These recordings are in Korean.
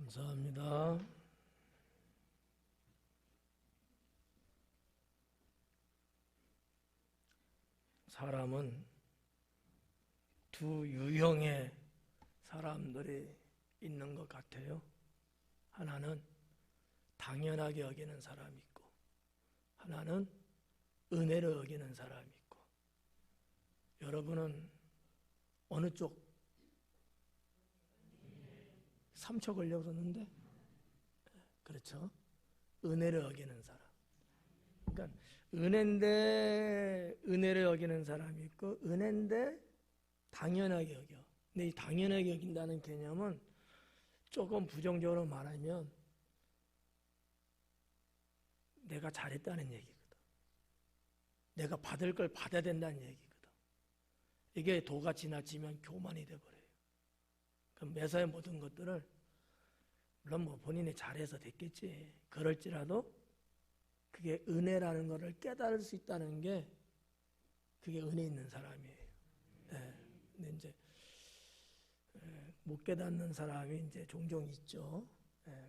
감사합니다. 사람은 두 유형의 사람들이 있는 것 같아요. 하나는 당연하게 여기는 사람이 있고, 하나는 은혜로 여기는 사람이 있고. 여러분은 어느 쪽? 3초 걸려 그러는데, 그렇죠? 은혜로 여기는 사람. 그러니까 은혜인데 은혜로 여기는 사람이 있고, 은혜인데 당연하게 여겨. 근데 이 당연하게 여긴다는 개념은 조금 부정적으로 말하면 내가 잘했다는 얘기거든. 내가 받을 걸 받아야 된다는 얘기거든. 이게 도가 지나치면 교만이 돼버려요. 그럼 매사의 모든 것들을 물론 뭐 본인이 잘해서 됐겠지. 그럴지라도 그게 은혜라는 것을 깨달을 수 있다는 게 그게 은혜 있는 사람이에요. 근데 이제 못 깨닫는 사람이 이제 종종 있죠.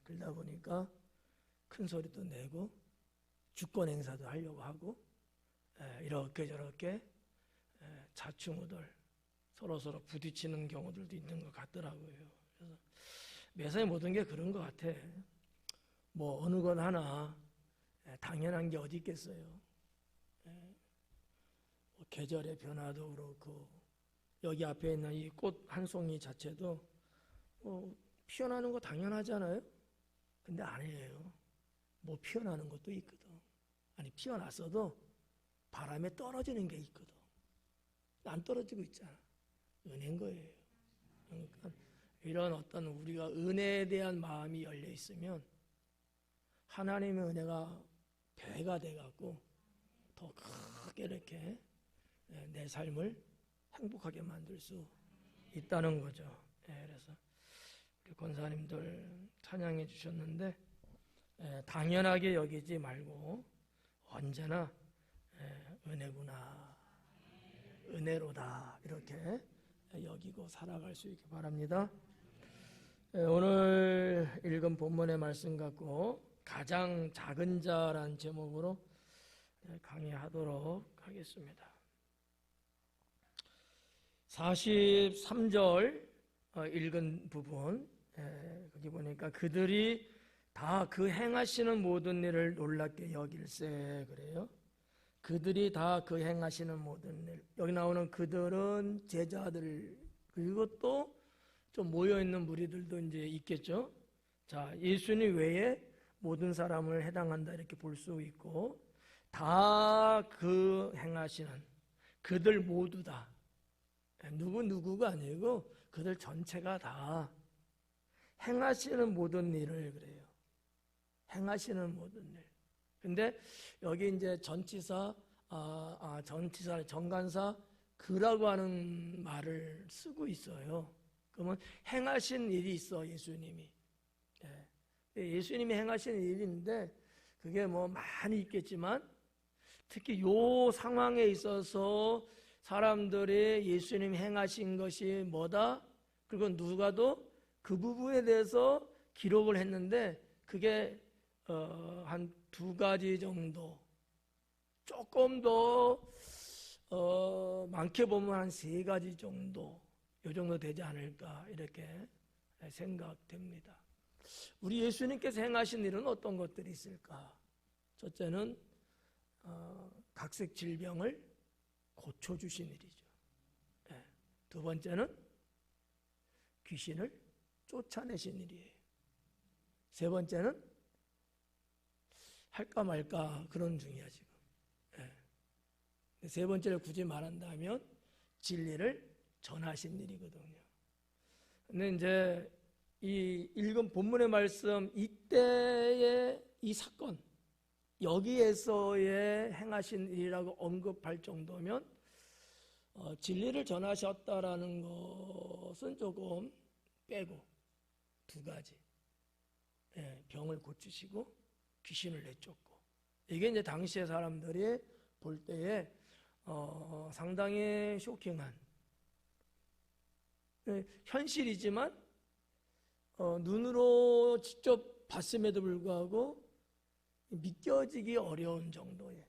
그러다 보니까 큰 소리도 내고 주권 행사도 하려고 하고 이렇게 저렇게 자충우돌 서로 부딪히는 경우들도 있는 것 같더라고요. 그래서 매사에 모든 게 그런 것 같아. 뭐 어느 것 하나 당연한 게 어디 있겠어요. 뭐 계절의 변화도 그렇고 여기 앞에 있는 이 꽃 한 송이 자체도 피어나는 거 당연하잖아요. 근데 아니에요. 뭐 피어나는 것도 있거든. 아니 피어났어도 바람에 떨어지는 게 있거든. 안 떨어지고 있잖아. 은혜인 거예요. 그러니까 이런 어떤 우리가 은혜에 대한 마음이 열려 있으면 하나님의 은혜가 배가 돼갖고 더 크게 이렇게 내 삶을 행복하게 만들 수 있다는 거죠. 그래서 우리 권사님들 찬양해 주셨는데 당연하게 여기지 말고 언제나 은혜구나, 은혜로다 이렇게 여기고 살아갈 수 있기 바랍니다. 오늘 읽은 본문의 말씀 갖고 가장 작은 자라는 제목으로 강의하도록 하겠습니다. 43절 읽은 부분 거기 보니까 그들이 다 그 행하시는 모든 일을 놀랍게 여길세 그래요. 그들이 다 그 행하시는 모든 일. 여기 나오는 그들은 제자들 그리고 또 좀 모여있는 무리들도 이제 있겠죠. 자, 예수님 외에 모든 사람을 해당한다 이렇게 볼 수 있고 다 그 행하시는 그들 모두 다 누구가 아니고 그들 전체가 다 행하시는 모든 일을 그래요. 행하시는 모든 일. 근데 여기 이제 전치사 정관사 그라고 하는 말을 쓰고 있어요. 그러면 행하신 일이 있어 예수님이. 예수님이 행하신 일인데 그게 뭐 많이 있겠지만 특히 요 상황에 있어서 사람들이 예수님이 행하신 것이 뭐다? 그리고 누가도 그 부분에 대해서 기록을 했는데 그게 한 2가지 정도 조금 더 많게 보면 한 3가지 정도 요 정도 되지 않을까 이렇게 생각됩니다. 우리 예수님께서 행하신 일은 어떤 것들이 있을까? 첫째는 각색 질병을 고쳐주신 일이죠. 두 번째는 귀신을 쫓아내신 일이에요. 세 번째는 할까 말까 그런 중이야 지금. 세 번째를 굳이 말한다면 진리를 전하신 일이거든요. 근데 이제 이 읽은 본문의 말씀 이때의 이 사건 여기에서의 행하신 일이라고 언급할 정도면 진리를 전하셨다라는 것은 조금 빼고 2가지 병을 고치시고 귀신을 내쫓고 이게 이제 당시의 사람들이 볼 때에 상당히 쇼킹한 현실이지만 눈으로 직접 봤음에도 불구하고 믿겨지기 어려운 정도의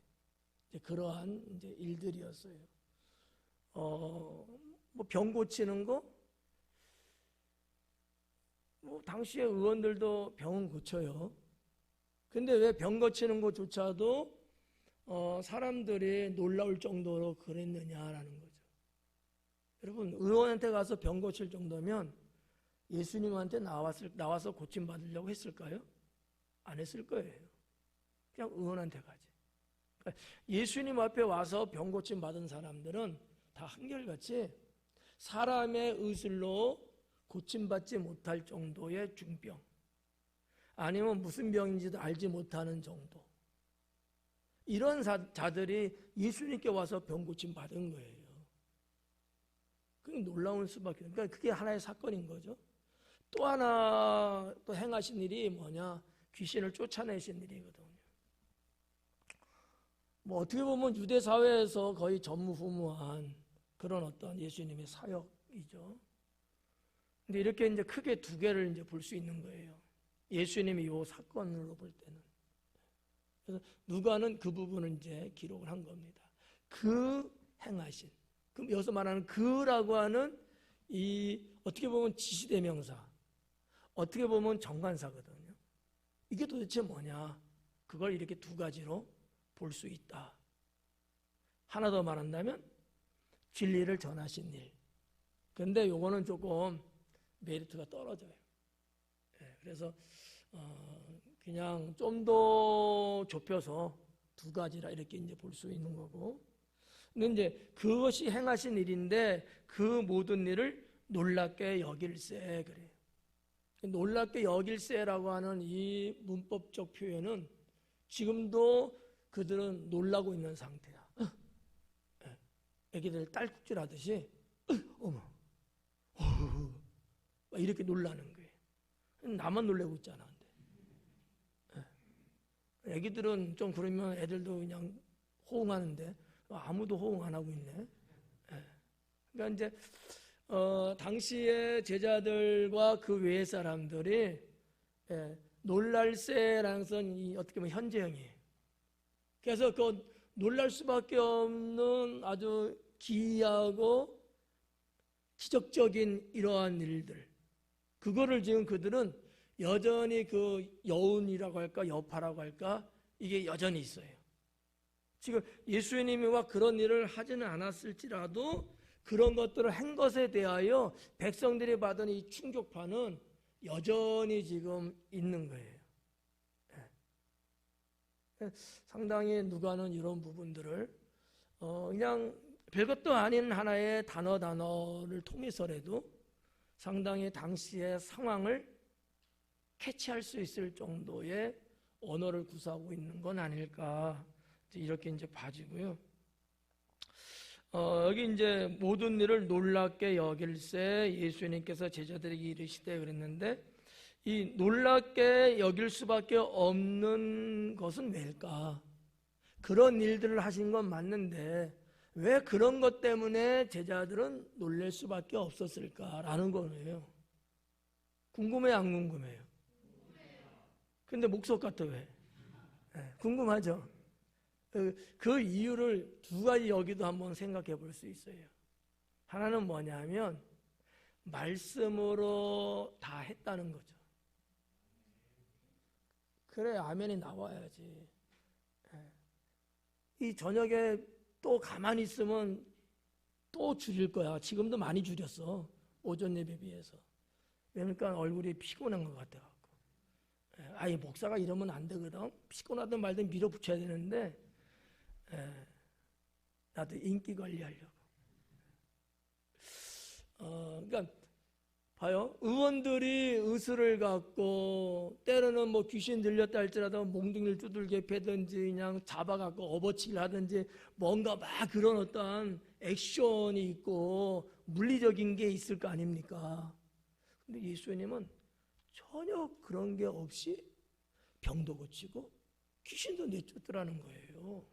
이제 그러한 이제 일들이었어요. 뭐 병 고치는 거, 뭐 당시에 의원들도 병은 고쳐요. 근데 왜 병 고치는 것조차도 사람들이 놀라울 정도로 그랬느냐라는 거죠. 여러분, 의원한테 가서 병 고칠 정도면 예수님한테 나와서 고침 받으려고 했을까요? 안 했을 거예요. 그냥 의원한테 가지. 그러니까 예수님 앞에 와서 병 고침 받은 사람들은 다 한결같이 사람의 의술로 고침받지 못할 정도의 중병, 아니면 무슨 병인지도 알지 못하는 정도, 이런 자들이 예수님께 와서 병 고침 받은 거예요. 그게 놀라운 수밖에 없어요. 그러니까 그게 하나의 사건인 거죠. 또 하나 또 행하신 일이 뭐냐? 귀신을 쫓아내신 일이거든요. 뭐 어떻게 보면 유대 사회에서 거의 전무후무한 그런 어떤 예수님의 사역이죠. 근데 이렇게 이제 크게 두 개를 이제 볼 수 있는 거예요. 예수님이 이 사건으로 볼 때는. 그래서 누가는 그 부분을 이제 기록을 한 겁니다. 그 행하신. 그럼 여기서 말하는 그라고 하는 이 어떻게 보면 지시대명사, 어떻게 보면 정관사거든요. 이게 도대체 뭐냐? 그걸 이렇게 두 가지로 볼 수 있다. 하나 더 말한다면 진리를 전하신 일. 근데 요거는 조금 메리트가 떨어져요. 그래서 그냥 좀 더 좁혀서 두 가지라 이렇게 이제 볼 수 있는 거고. 근데 이제 그것이 행하신 일인데 그 모든 일을 놀랍게 여길세 그래요. 놀랍게 여길세라고 하는 이 문법적 표현은 지금도 그들은 놀라고 있는 상태야. 애기들 딸꾹질 하듯이 어머 이렇게 놀라는 거예요. 나만 놀래고 있잖아. 애기들은 좀 그러면 애들도 그냥 호응하는데 아무도 호응 안 하고 있네. 그러니까 이제 당시의 제자들과 그 외의 사람들이 놀랄세라는 것은 어떻게 보면 현재형이에요. 그래서 그 놀랄 수밖에 없는 아주 기이하고 기적적인 이러한 일들, 그거를 지금 그들은 여전히 그 여운이라고 할까 여파라고 할까 이게 여전히 있어요. 지금 예수님과 그런 일을 하지는 않았을지라도 그런 것들을 한 것에 대하여 백성들이 받은 이 충격파는 여전히 지금 있는 거예요. 상당히 누가는 이런 부분들을 그냥 별것도 아닌 하나의 단어를 통해서라도 상당히 당시의 상황을 캐치할 수 있을 정도의 언어를 구사하고 있는 건 아닐까 이렇게 이제 봐지고요. 여기 이제 모든 일을 놀랍게 여길세 예수님께서 제자들에게 이르시되 그랬는데 이 놀랍게 여길 수밖에 없는 것은 왜일까? 그런 일들을 하신 건 맞는데 왜 그런 것 때문에 제자들은 놀랄 수밖에 없었을까라는 거예요. 궁금해요, 안 궁금해요? 근데 목석 같아 왜? 궁금하죠? 그 이유를 두 가지 여기도 한번 생각해 볼 수 있어요. 하나는 뭐냐면 말씀으로 다 했다는 거죠. 그래 아멘이 나와야지. 이 저녁에 또 가만히 있으면 또 줄일 거야. 지금도 많이 줄였어. 오전 예배 비해서. 그러니까 얼굴이 피곤한 것 같아갖고. 아니 목사가 이러면 안 되거든. 피곤하든 말든 밀어붙여야 되는데 나도 인기 관리하려고. 그러니까 봐요. 의원들이 의술을 갖고 때로는 뭐 귀신 들렸다 할지라도 몽둥이를 두들겨 패든지 그냥 잡아갖고 업어치기를 하든지 뭔가 막 그런 어떤 액션이 있고 물리적인 게 있을 거 아닙니까? 근데 예수님은 전혀 그런 게 없이 병도 고치고 귀신도 내쫓더라는 거예요.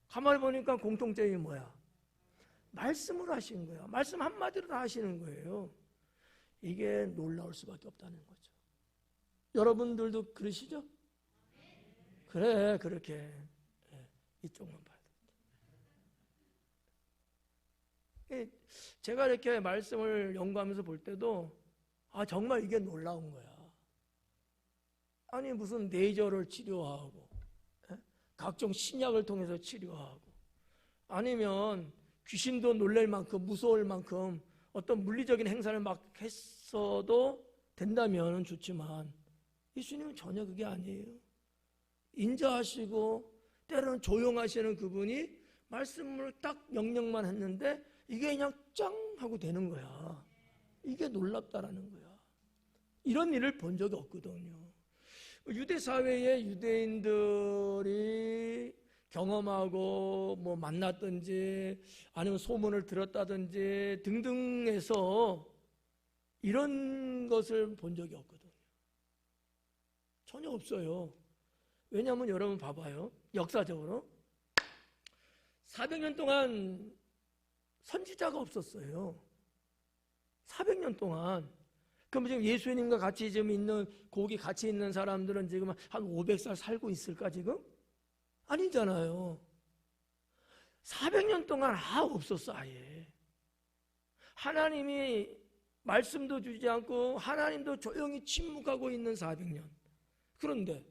가만히 보니까 공통점이 뭐야? 말씀으로 하신 거야. 말씀 한마디로 다 하시는 거예요. 이게 놀라울 수밖에 없다는 거죠. 여러분들도 그러시죠? 그래, 그렇게. 이쪽만 봐야 돼. 제가 이렇게 말씀을 연구하면서 볼 때도 정말 이게 놀라운 거야. 아니 무슨 뇌절을 치료하고 각종 신약을 통해서 치료하고 아니면 귀신도 놀랄 만큼 무서울 만큼 어떤 물리적인 행사를 막 했어도 된다면 좋지만 예수님은 전혀 그게 아니에요. 인자하시고 때로는 조용하시는 그분이 말씀을 딱 명령만 했는데 이게 그냥 짱 하고 되는 거야. 이게 놀랍다라는 거야. 이런 일을 본 적이 없거든요. 유대 사회에 유대인들이 경험하고 뭐 만났든지 아니면 소문을 들었다든지 등등해서 이런 것을 본 적이 없거든요. 전혀 없어요. 왜냐하면 여러분 봐봐요. 역사적으로 400년 동안 선지자가 없었어요. 400년 동안. 그럼 지금 예수님과 같이 지금 있는 거기 같이 있는 사람들은 지금 한 500살 살고 있을까 지금? 아니잖아요. 400년 동안 없었어 아예. 하나님이 말씀도 주지 않고 하나님도 조용히 침묵하고 있는 400년. 그런데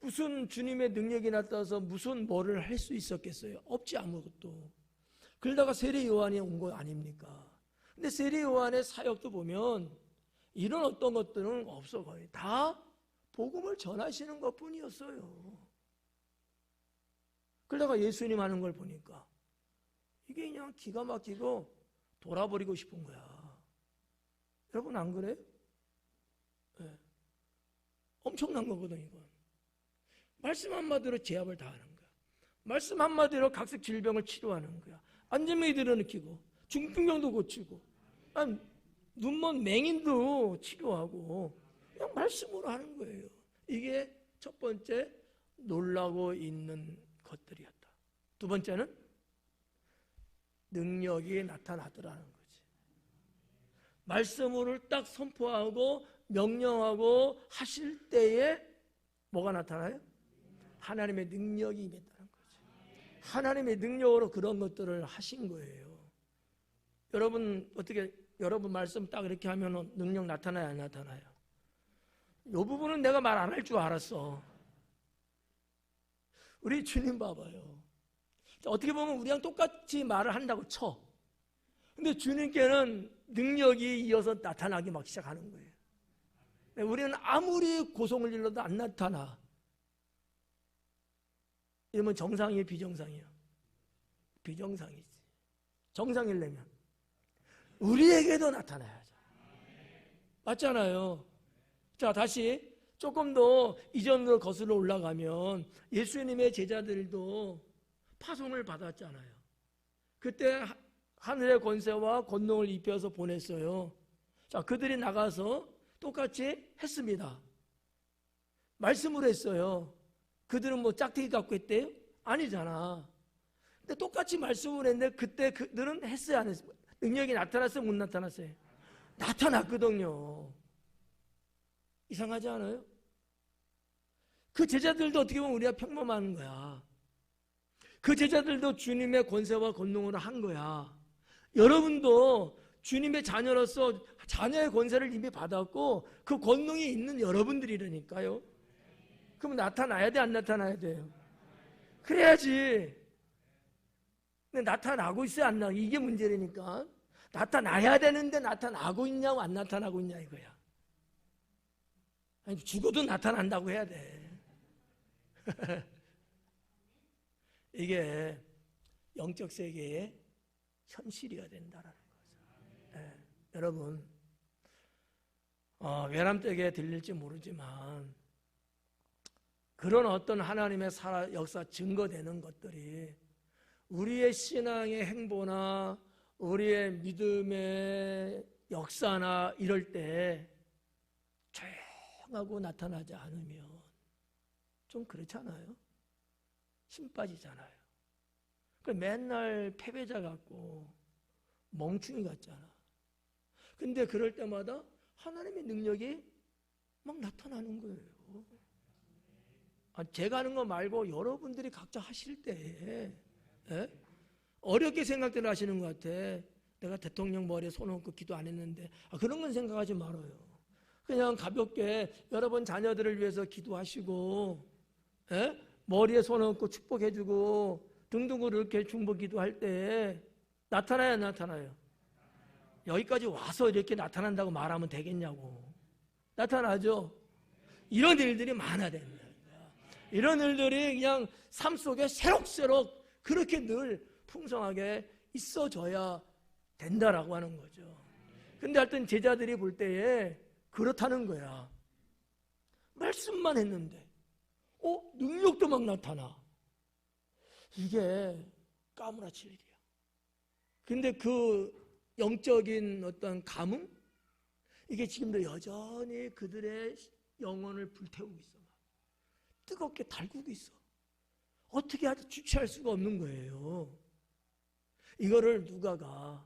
무슨 주님의 능력이 나타나서 무슨 뭐를 할 수 있었겠어요? 없지 아무것도. 그러다가 세례 요한이 온 거 아닙니까? 근데 세례 요한의 사역도 보면 이런 어떤 것들은 없어. 거의 다 복음을 전하시는 것뿐이었어요. 그러다가 예수님 하는 걸 보니까 이게 그냥 기가 막히고 돌아버리고 싶은 거야. 여러분 안 그래요? 네. 엄청난 거거든 이건. 말씀 한마디로 제압을 다 하는 거야. 말씀 한마디로 각색 질병을 치료하는 거야. 안진뱅이 들어눕히고 중풍병도 고치고 눈먼 맹인도 치료하고 그냥 말씀으로 하는 거예요. 이게 첫 번째 놀라고 있는 것들이었다. 두 번째는 능력이 나타나더라는 거지. 말씀으로 딱 선포하고 명령하고 하실 때에 뭐가 나타나요? 하나님의 능력이 임했다는 거지. 하나님의 능력으로 그런 것들을 하신 거예요. 여러분 어떻게 여러분 말씀 딱 이렇게 하면 능력 나타나요 안 나타나요? 이 부분은 내가 말 안 할 줄 알았어. 우리 주님 봐봐요. 어떻게 보면 우리랑 똑같이 말을 한다고 쳐. 근데 주님께는 능력이 이어서 나타나기 막 시작하는 거예요. 우리는 아무리 고성을 질러도 안 나타나. 이러면 정상이에요 비정상이에요? 비정상이지. 정상이려면 우리에게도 나타나야죠. 맞잖아요. 자, 다시 조금 더 이전으로 거슬러 올라가면 예수님의 제자들도 파송을 받았잖아요. 그때 하늘의 권세와 권능을 입혀서 보냈어요. 자, 그들이 나가서 똑같이 했습니다. 말씀으로 했어요. 그들은 뭐 짝대기 갖고 했대요? 아니잖아. 근데 똑같이 말씀을 했는데 그때 그들은 했어요 안 했어요? 능력이 나타났어요 못 나타났어요? 나타났거든요. 이상하지 않아요? 그 제자들도 어떻게 보면 우리가 평범한 거야. 그 제자들도 주님의 권세와 권능으로 한 거야. 여러분도 주님의 자녀로서 자녀의 권세를 이미 받았고 그 권능이 있는 여러분들이라니까요. 그럼 나타나야 돼 안 나타나야 돼요? 그래야지. 근데 나타나고 있어요 안 나고? 이게 문제라니까. 나타나야 되는데 나타나고 있냐고 안 나타나고 있냐 이거야. 아니, 죽어도 나타난다고 해야 돼. 이게 영적 세계의 현실이어야 된다라는 거죠. 네. 여러분 외람되게 들릴지 모르지만 그런 어떤 하나님의 역사 증거되는 것들이 우리의 신앙의 행보나 우리의 믿음의 역사나 이럴 때 조용하고 나타나지 않으면 좀 그렇잖아요. 힘 빠지잖아요. 맨날 패배자 같고 멍충이 같잖아. 근데 그럴 때마다 하나님의 능력이 막 나타나는 거예요. 제가 하는 거 말고 여러분들이 각자 하실 때 어렵게 생각들 하시는 것 같아. 내가 대통령 머리에 손 얹고 기도 안 했는데 그런 건 생각하지 말아요. 그냥 가볍게 여러분 자녀들을 위해서 기도하시고 머리에 손 얹고 축복해주고 등등으로 이렇게 중보 기도할 때 나타나요, 안 나타나요? 여기까지 와서 이렇게 나타난다고 말하면 되겠냐고. 나타나죠. 이런 일들이 많아야 된다. 이런 일들이 그냥 삶 속에 새록새록 그렇게 늘 풍성하게 있어져야 된다라고 하는 거죠. 근데 하여튼 제자들이 볼 때에 그렇다는 거야. 말씀만 했는데 능력도 막 나타나. 이게 까무라칠 일이야. 근데 그 영적인 어떤 감흥, 이게 지금도 여전히 그들의 영혼을 불태우고 있어. 뜨겁게 달구고 있어. 어떻게 아주 주체할 수가 없는 거예요. 이거를 누가가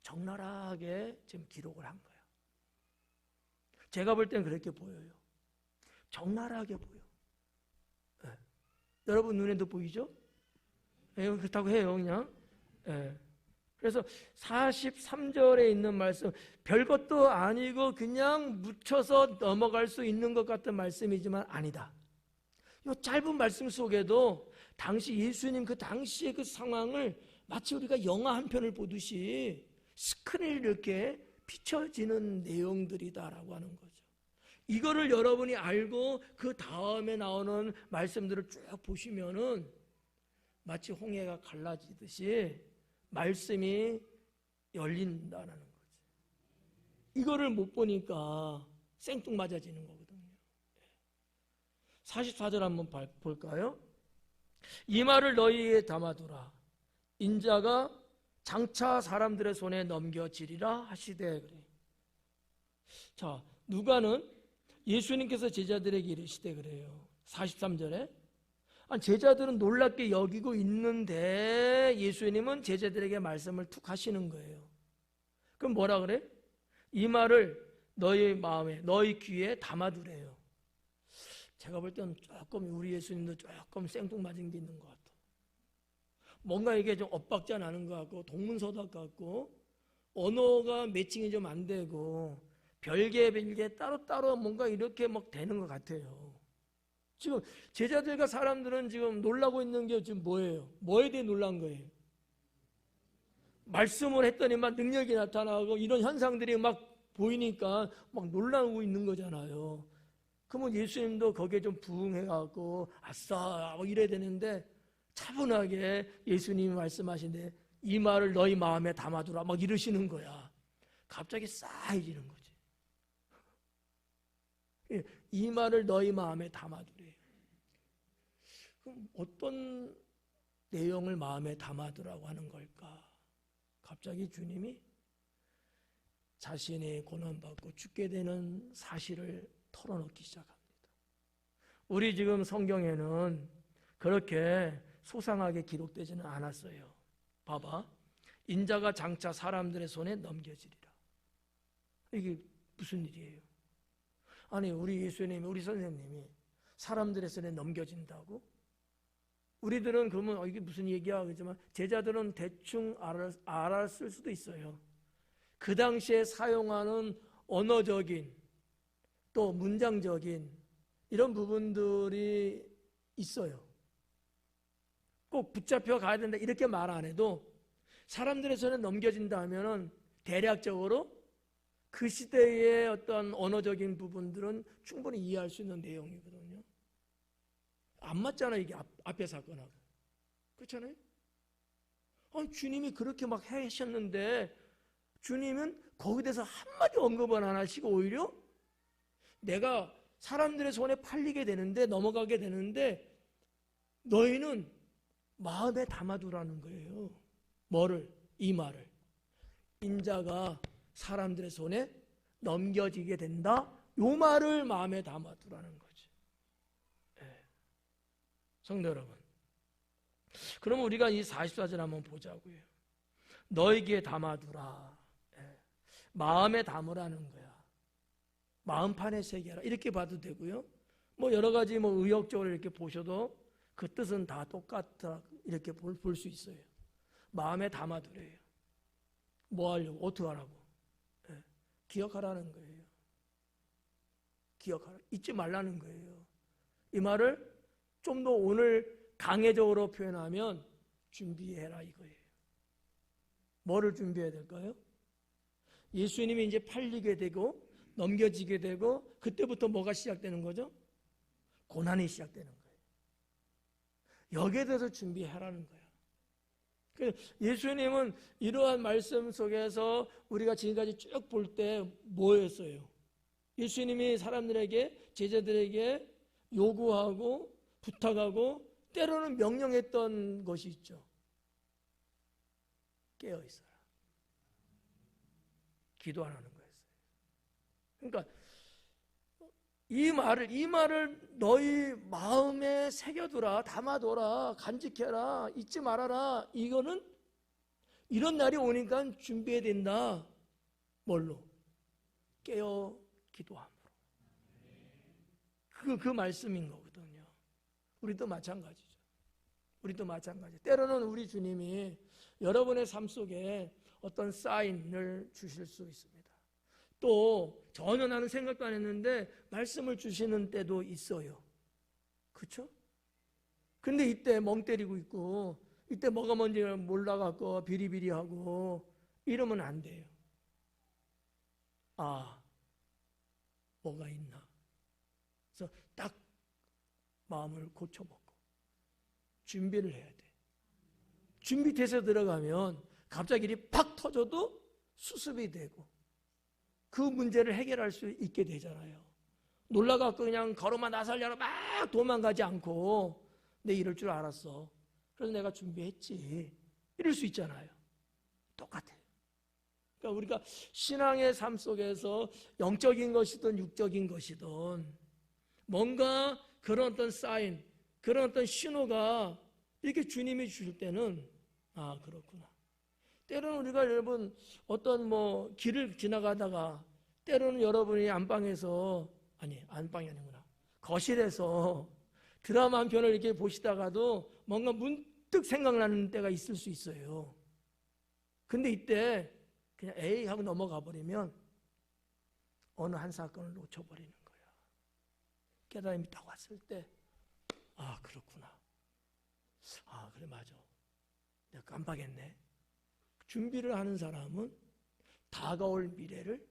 적나라하게 지금 기록을 한 거야. 제가 볼 때는 그렇게 보여요. 적나라하게 보여. 네. 여러분 눈에도 보이죠? 네, 그렇다고 해요, 그냥. 네. 그래서 43절에 있는 말씀, 별것도 아니고 그냥 묻혀서 넘어갈 수 있는 것 같은 말씀이지만 아니다. 이 짧은 말씀 속에도 당시 예수님 그 당시의 그 상황을 마치 우리가 영화 한 편을 보듯이 스크린에 이렇게 비춰지는 내용들이다라고 하는 거죠. 이거를 여러분이 알고 그 다음에 나오는 말씀들을 쭉 보시면은 마치 홍해가 갈라지듯이 말씀이 열린다는 거죠. 이거를 못 보니까 생뚱맞아지는 거거든요. 44절 한번 볼까요? 이 말을 너희에게 담아두라. 인자가 장차 사람들의 손에 넘겨지리라 하시되. 그래. 자, 누가는 예수님께서 제자들에게 이르시되 그래요. 43절에 제자들은 놀랍게 여기고 있는데 예수님은 제자들에게 말씀을 툭 하시는 거예요. 그럼 뭐라 그래? 이 말을 너희 마음에, 너희 귀에 담아두래요. 제가 볼 때는 조금 우리 예수님도 조금 생뚱맞은 게 있는 것 같아. 뭔가 이게 좀 엇박자 나는 것 같고 동문서답 같고 언어가 매칭이 좀 안 되고 별개 따로따로 뭔가 이렇게 막 되는 것 같아요. 지금 제자들과 사람들은 지금 놀라고 있는 게 지금 뭐예요? 뭐에 대해 놀란 거예요? 말씀을 했더니 막 능력이 나타나고 이런 현상들이 막 보이니까 막 놀라고 있는 거잖아요. 그러면 예수님도 거기에 좀 부응해갖고 아싸 막 이래야 되는데 차분하게 예수님이 말씀하신데 이 말을 너희 마음에 담아두라 막 이러시는 거야. 갑자기 싸해지는 거지. 이 말을 너희 마음에 담아두래. 그럼 어떤 내용을 마음에 담아두라고 하는 걸까? 갑자기 주님이 자신이 고난받고 죽게 되는 사실을 털어놓기 시작합니다. 우리 지금 성경에는 그렇게 소상하게 기록되지는 않았어요. 봐봐. 인자가 장차 사람들의 손에 넘겨지리라. 이게 무슨 일이에요? 아니 우리 예수님이 우리 선생님이 사람들의 손에 넘겨진다고? 우리들은 그러면 이게 무슨 얘기야? 그렇지만 제자들은 대충 알았을 수도 있어요. 그 당시에 사용하는 언어적인 또 문장적인 이런 부분들이 있어요. 꼭 붙잡혀 가야 된다 이렇게 말 안 해도 사람들의 손에 넘겨진다 하면은 대략적으로 그 시대의 어떤 언어적인 부분들은 충분히 이해할 수 있는 내용이거든요. 안 맞잖아요, 이게 앞에 사건하고. 그렇잖아요? 주님이 그렇게 막 하셨는데 주님은 거기에 대해서 한마디 언급은 안 하시고 오히려 내가 사람들의 손에 팔리게 되는데 넘어가게 되는데 너희는 마음에 담아두라는 거예요. 뭐를? 이 말을. 인자가 사람들의 손에 넘겨지게 된다. 요 말을 마음에 담아두라는 거지. 성도 여러분, 그럼 우리가 이 44절 한번 보자고요. 너에게 담아두라. 마음에 담으라는 거야. 마음판에 새겨라. 이렇게 봐도 되고요. 뭐 여러 가지 뭐 의욕적으로 이렇게 보셔도 그 뜻은 다 똑같다. 이렇게 볼 수 있어요. 마음에 담아두래요. 뭐 하려고? 어떻게 하라고? 네. 기억하라는 거예요. 기억하라. 잊지 말라는 거예요. 이 말을 좀 더 오늘 강해적으로 표현하면 준비해라 이거예요. 뭐를 준비해야 될까요? 예수님이 이제 팔리게 되고 넘겨지게 되고 그때부터 뭐가 시작되는 거죠? 고난이 시작되는 거예요. 여기에 대해서 준비하라는 거예요. 예수님은 이러한 말씀 속에서 우리가 지금까지 쭉 볼 때 뭐였어요? 예수님이 사람들에게, 제자들에게 요구하고 부탁하고 때로는 명령했던 것이 있죠. 깨어있어라. 기도 안 하는 거였어요. 그러니까 이 말을 너희 마음에 새겨두라, 담아둬라, 간직해라, 잊지 말아라. 이거는 이런 날이 오니까 준비해야 된다. 뭘로? 깨어 기도함으로. 그 말씀인 거거든요. 우리도 마찬가지죠. 우리도 마찬가지. 때로는 우리 주님이 여러분의 삶 속에 어떤 사인을 주실 수 있습니다. 또 전혀 나는 생각도 안 했는데 말씀을 주시는 때도 있어요. 그렇죠? 근데 이때 멍 때리고 있고 이때 뭐가 뭔지 몰라갖고 비리비리하고 이러면 안 돼요. 아, 뭐가 있나? 그래서 딱 마음을 고쳐먹고 준비를 해야 돼. 준비돼서 들어가면 갑자기 일이 팍 터져도 수습이 되고 그 문제를 해결할 수 있게 되잖아요. 놀라갖고 그냥 걸어만 나서려고 막 도망가지 않고 내 이럴 줄 알았어. 그래서 내가 준비했지. 이럴 수 있잖아요. 똑같아요. 그러니까 우리가 신앙의 삶 속에서 영적인 것이든 육적인 것이든 뭔가 그런 어떤 사인, 그런 어떤 신호가 이렇게 주님이 주실 때는 아, 그렇구나. 때로는 우리가 여러분 어떤 뭐 길을 지나가다가 때로는 여러분이 안방에서 안방이 아니구나. 거실에서 드라마 한 편을 이렇게 보시다가도 뭔가 문득 생각나는 때가 있을 수 있어요. 근데 이때 그냥 에이 하고 넘어가 버리면 어느 한 사건을 놓쳐버리는 거야. 깨달음이 딱 왔을 때 아, 그렇구나. 아, 그래 맞아. 내가 깜빡했네. 준비를 하는 사람은 다가올 미래를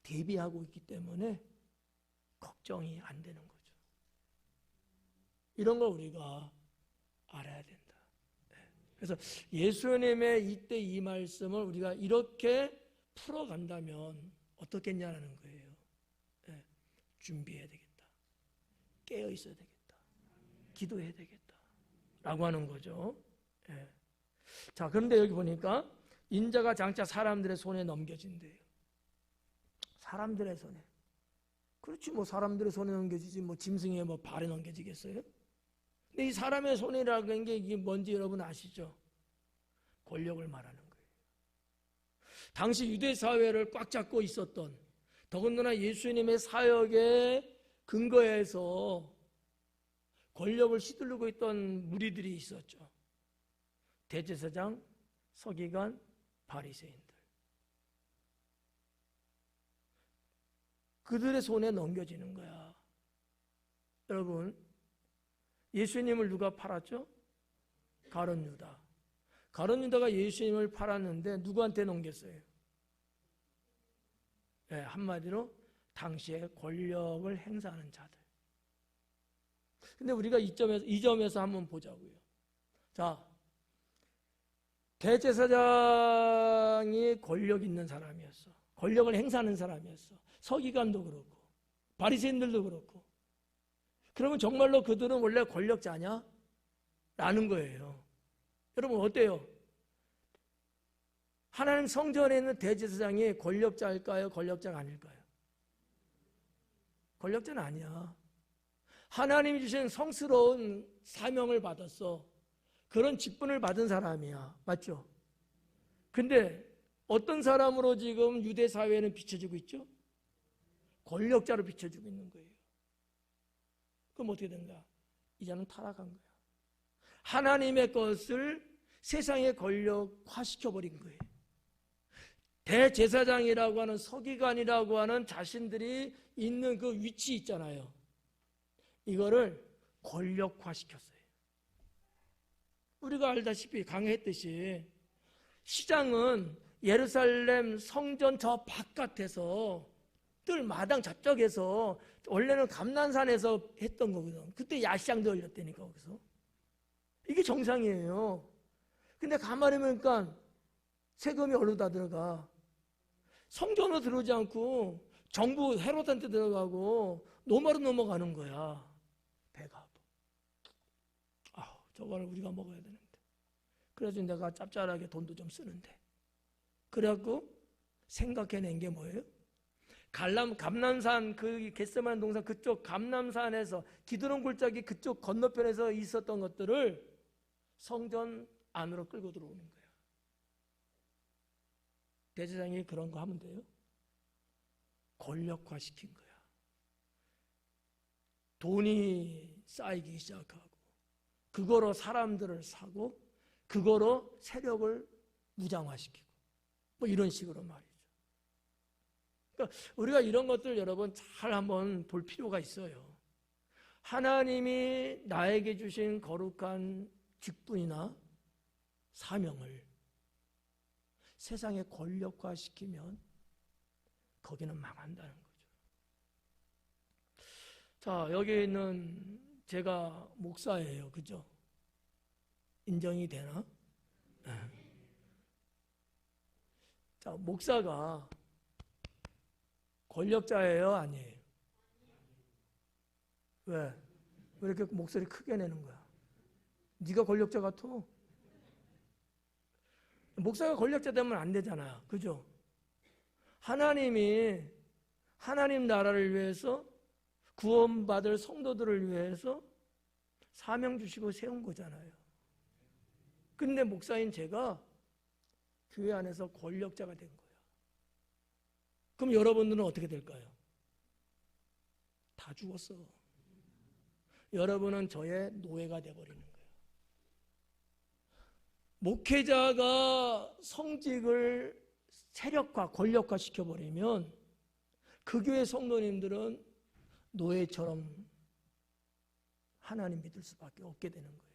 대비하고 있기 때문에 걱정이 안 되는 거죠. 이런 걸 우리가 알아야 된다. 그래서 예수님의 이때 이 말씀을 우리가 이렇게 풀어간다면 어떻겠냐는 거예요. 준비해야 되겠다. 깨어 있어야 되겠다. 기도해야 되겠다. 라고 하는 거죠. 자, 그런데 여기 보니까 인자가 장차 사람들의 손에 넘겨진대요. 사람들의 손에. 그렇지, 뭐 사람들의 손에 넘겨지지 뭐 짐승의 뭐 발에 넘겨지겠어요? 근데 이 사람의 손이라는 게 이게 뭔지 여러분 아시죠? 권력을 말하는 거예요. 당시 유대 사회를 꽉 잡고 있었던, 더군다나 예수님의 사역의 근거에서 권력을 휘두르고 있던 무리들이 있었죠. 대제사장, 서기관, 바리새인들. 그들의 손에 넘겨지는 거야. 여러분, 예수님을 누가 팔았죠? 가룟 유다. 가룟 유다가 예수님을 팔았는데 누구한테 넘겼어요? 한마디로 당시에 권력을 행사하는 자들. 근데 우리가 이 점에서 한번 보자고요. 자, 대제사장이 권력 있는 사람이었어. 권력을 행사하는 사람이었어. 서기관도 그렇고 바리새인들도 그렇고. 그러면 정말로 그들은 원래 권력자냐? 라는 거예요. 여러분 어때요? 하나님 성전에 있는 대제사장이 권력자일까요? 권력자가 아닐까요? 권력자는 아니야. 하나님이 주신 성스러운 사명을 받았어. 그런 직분을 받은 사람이야. 맞죠? 근데 어떤 사람으로 지금 유대 사회는 비춰지고 있죠? 권력자로 비춰지고 있는 거예요. 그럼 어떻게 된가? 이제는 타락한 거야. 하나님의 것을 세상에 권력화시켜버린 거예요. 대제사장이라고 하는 서기관이라고 하는 자신들이 있는 그 위치 있잖아요. 이거를 권력화시켰어요. 우리가 알다시피 강의했듯이 시장은 예루살렘 성전 저 바깥에서 뜰 마당 저쪽에서 원래는 감난산에서 했던 거거든. 그때 야시장도 열렸다니까 거기서. 이게 정상이에요. 근데 가만히 보니까 세금이 어디로 다 들어가. 성전으로 들어오지 않고 정부 헤롯한테 들어가고 노마로 넘어가는 거야. 배가 아파. 저거를 우리가 먹어야 되는데. 그래서 내가 짭짤하게 돈도 좀 쓰는데. 그래갖고 생각해낸 게 뭐예요? 감람산 그 겟세마네 동산 그쪽 감람산에서 기드론 골짜기 그쪽 건너편에서 있었던 것들을 성전 안으로 끌고 들어오는 거야. 대제사장이 그런 거 하면 돼요? 권력화시킨 거야. 돈이 쌓이기 시작하고 그거로 사람들을 사고 그거로 세력을 무장화시키고 뭐 이런 식으로 말이죠. 그러니까 우리가 이런 것들 여러분 잘 한번 볼 필요가 있어요. 하나님이 나에게 주신 거룩한 직분이나 사명을 세상에 권력화시키면 거기는 망한다는 거죠. 자, 여기 있는 제가 목사예요. 그죠? 인정이 되나? 자, 목사가 권력자예요? 아니에요? 왜? 왜 이렇게 목소리 크게 내는 거야? 네가 권력자 같아? 목사가 권력자 되면 안 되잖아요. 그죠? 하나님이 하나님 나라를 위해서 구원받을 성도들을 위해서 사명 주시고 세운 거잖아요. 근데 목사인 제가 교회 안에서 권력자가 된 거예요. 그럼 여러분들은 어떻게 될까요? 다 죽었어. 여러분은 저의 노예가 돼버리는 거예요. 목회자가 성직을 세력화, 권력화 시켜버리면 그 교회 성도님들은 노예처럼 하나님 믿을 수밖에 없게 되는 거예요.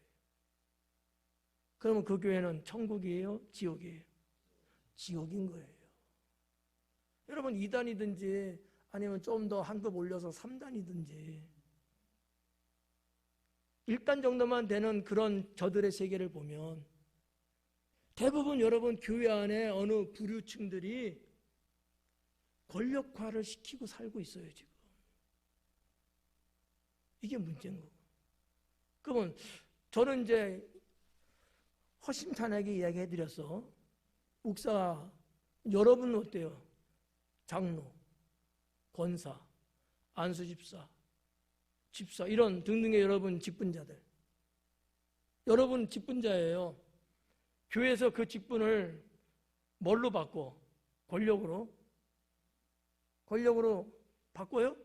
그러면 그 교회는 천국이에요? 지옥이에요? 지옥인 거예요. 여러분 2단이든지 아니면 좀 더 한 급 올려서 3단이든지 1단 정도만 되는 그런 저들의 세계를 보면 대부분 여러분 교회 안에 어느 부류층들이 권력화를 시키고 살고 있어요 지금. 이게 문제인 거고. 그러면 저는 이제 허심탄회하게 이야기해드렸어. 목사 여러분은 어때요? 장로, 권사, 안수집사, 집사 이런 등등의 여러분 직분자들. 여러분 직분자예요. 교회에서 그 직분을 뭘로 바꿔? 권력으로? 권력으로 바꿔요?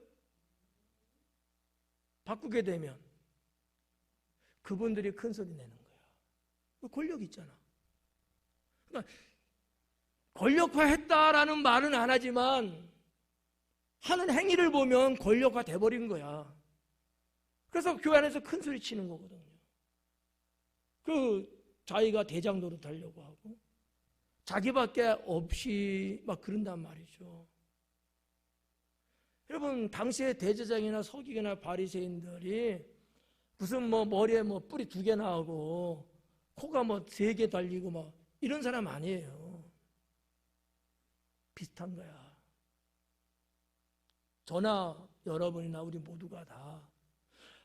바꾸게 되면 그분들이 큰 소리 내는 거야. 권력 있잖아. 그러니까 권력화했다라는 말은 안 하지만 하는 행위를 보면 권력화 돼버린 거야. 그래서 교회 안에서 큰 소리 치는 거거든요. 자기가 대장 노릇하려고 하고 자기밖에 없이 막 그런단 말이죠. 여러분 당시에 대제사장이나 서기관이나 바리새인들이 무슨 머리에 뿔이 2개 나오고 코가 3개 달리고 이런 사람 아니에요. 비슷한 거야. 저나 여러분이나 우리 모두가 다